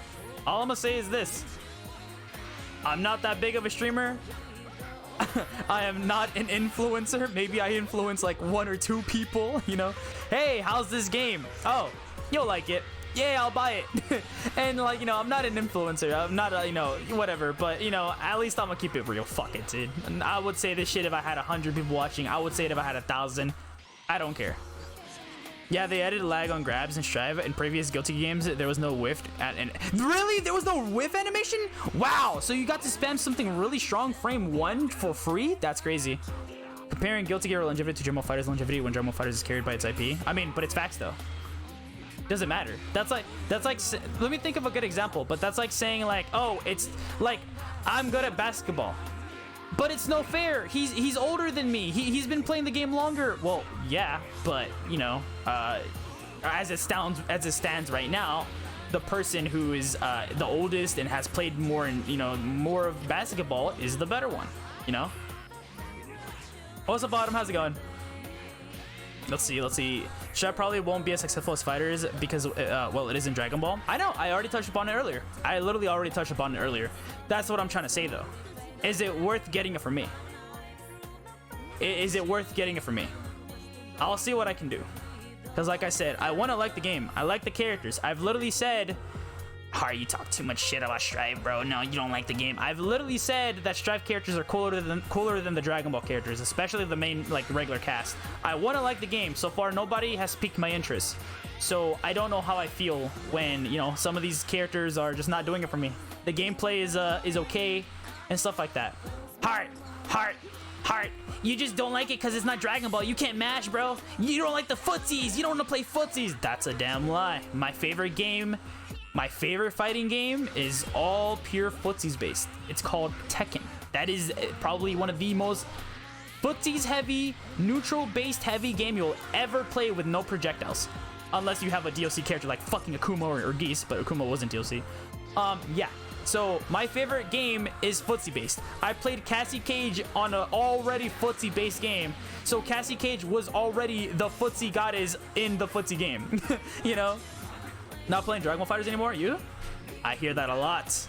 all I'm gonna say is this. I'm not that big of a streamer. I am not an influencer. Maybe I influence like 1 or 2 people, you know? Hey, how's this game? Oh, you'll like it. Yeah, I'll buy it. And like, you know, I'm not an influencer. I'm not a, you know, whatever. But, you know, at least I'm gonna keep it real. Fuck it, dude. And I would say this shit if I had 100 people watching. I would say it if I had 1,000. I don't care. Yeah, they added lag on grabs and strive. In previous Guilty games, there was no whiff. Really? There was no whiff animation? Wow. So you got to spam something really strong frame 1 for free? That's crazy. Comparing Guilty Gear longevity to Dragon Ball FighterZ longevity when Dragon Ball FighterZ is carried by its IP. I mean, but it's facts though. Doesn't matter. That's like let me think of a good example, but that's like saying like, oh, it's like I'm good at basketball, but it's no fair. He's older than me. He's been playing the game longer. Well, yeah, but you know, as it stands right now, the person who is the oldest and has played more and more of basketball is the better one. You know. What's up, Bottom? How's it going? Let's see. Strive probably won't be as successful as Fighters because, well, it is in Dragon Ball. I know. I already touched upon it earlier. I literally already touched upon it earlier. That's what I'm trying to say, though. Is it worth getting it for me? Is it worth getting it for me? I'll see what I can do. Because, like I said, I want to like the game. I like the characters. I've literally said... Har, you talk too much shit about Strive, bro. No, you don't like the game. I've literally said that Strive characters are cooler than the Dragon Ball characters, especially the main, like, regular cast. I want to like the game. So far, nobody has piqued my interest. So I don't know how I feel when, some of these characters are just not doing it for me. The gameplay is okay and stuff like that. Heart. You just don't like it because it's not Dragon Ball. You can't mash, bro. You don't like the footsies. You don't want to play footsies. That's a damn lie. My favorite fighting game is all pure footsies based. It's called Tekken. That is probably one of the most footsies heavy, neutral based heavy game you'll ever play with no projectiles. Unless you have a DLC character like fucking Akuma or Geese, but Akuma wasn't DLC. Yeah. So my favorite game is footsie based. I played Cassie Cage on an already footsie based game. So Cassie Cage was already the footsie goddess in the footsie game. Not playing Dragon Ball FighterZ anymore? You? I hear that a lot.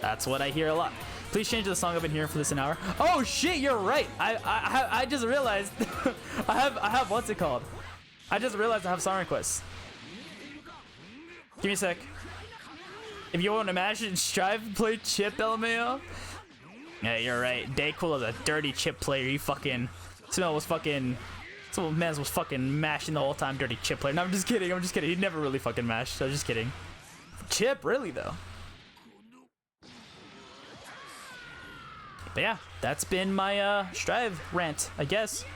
That's what I hear a lot. Please change the song I've been hearing for this an hour. Oh shit, you're right. I just realized I have what's it called? I just realized I have song requests. Give me a sec. If you want to mash and strive, play Chip LMAO. Yeah, you're right. Daycool is a dirty Chip player. He fucking Some man was fucking mashing the whole time, dirty Chip player. No, I'm just kidding. He never really fucking mashed, so just kidding. Chip, really, though. But yeah, that's been my Strive rant, I guess.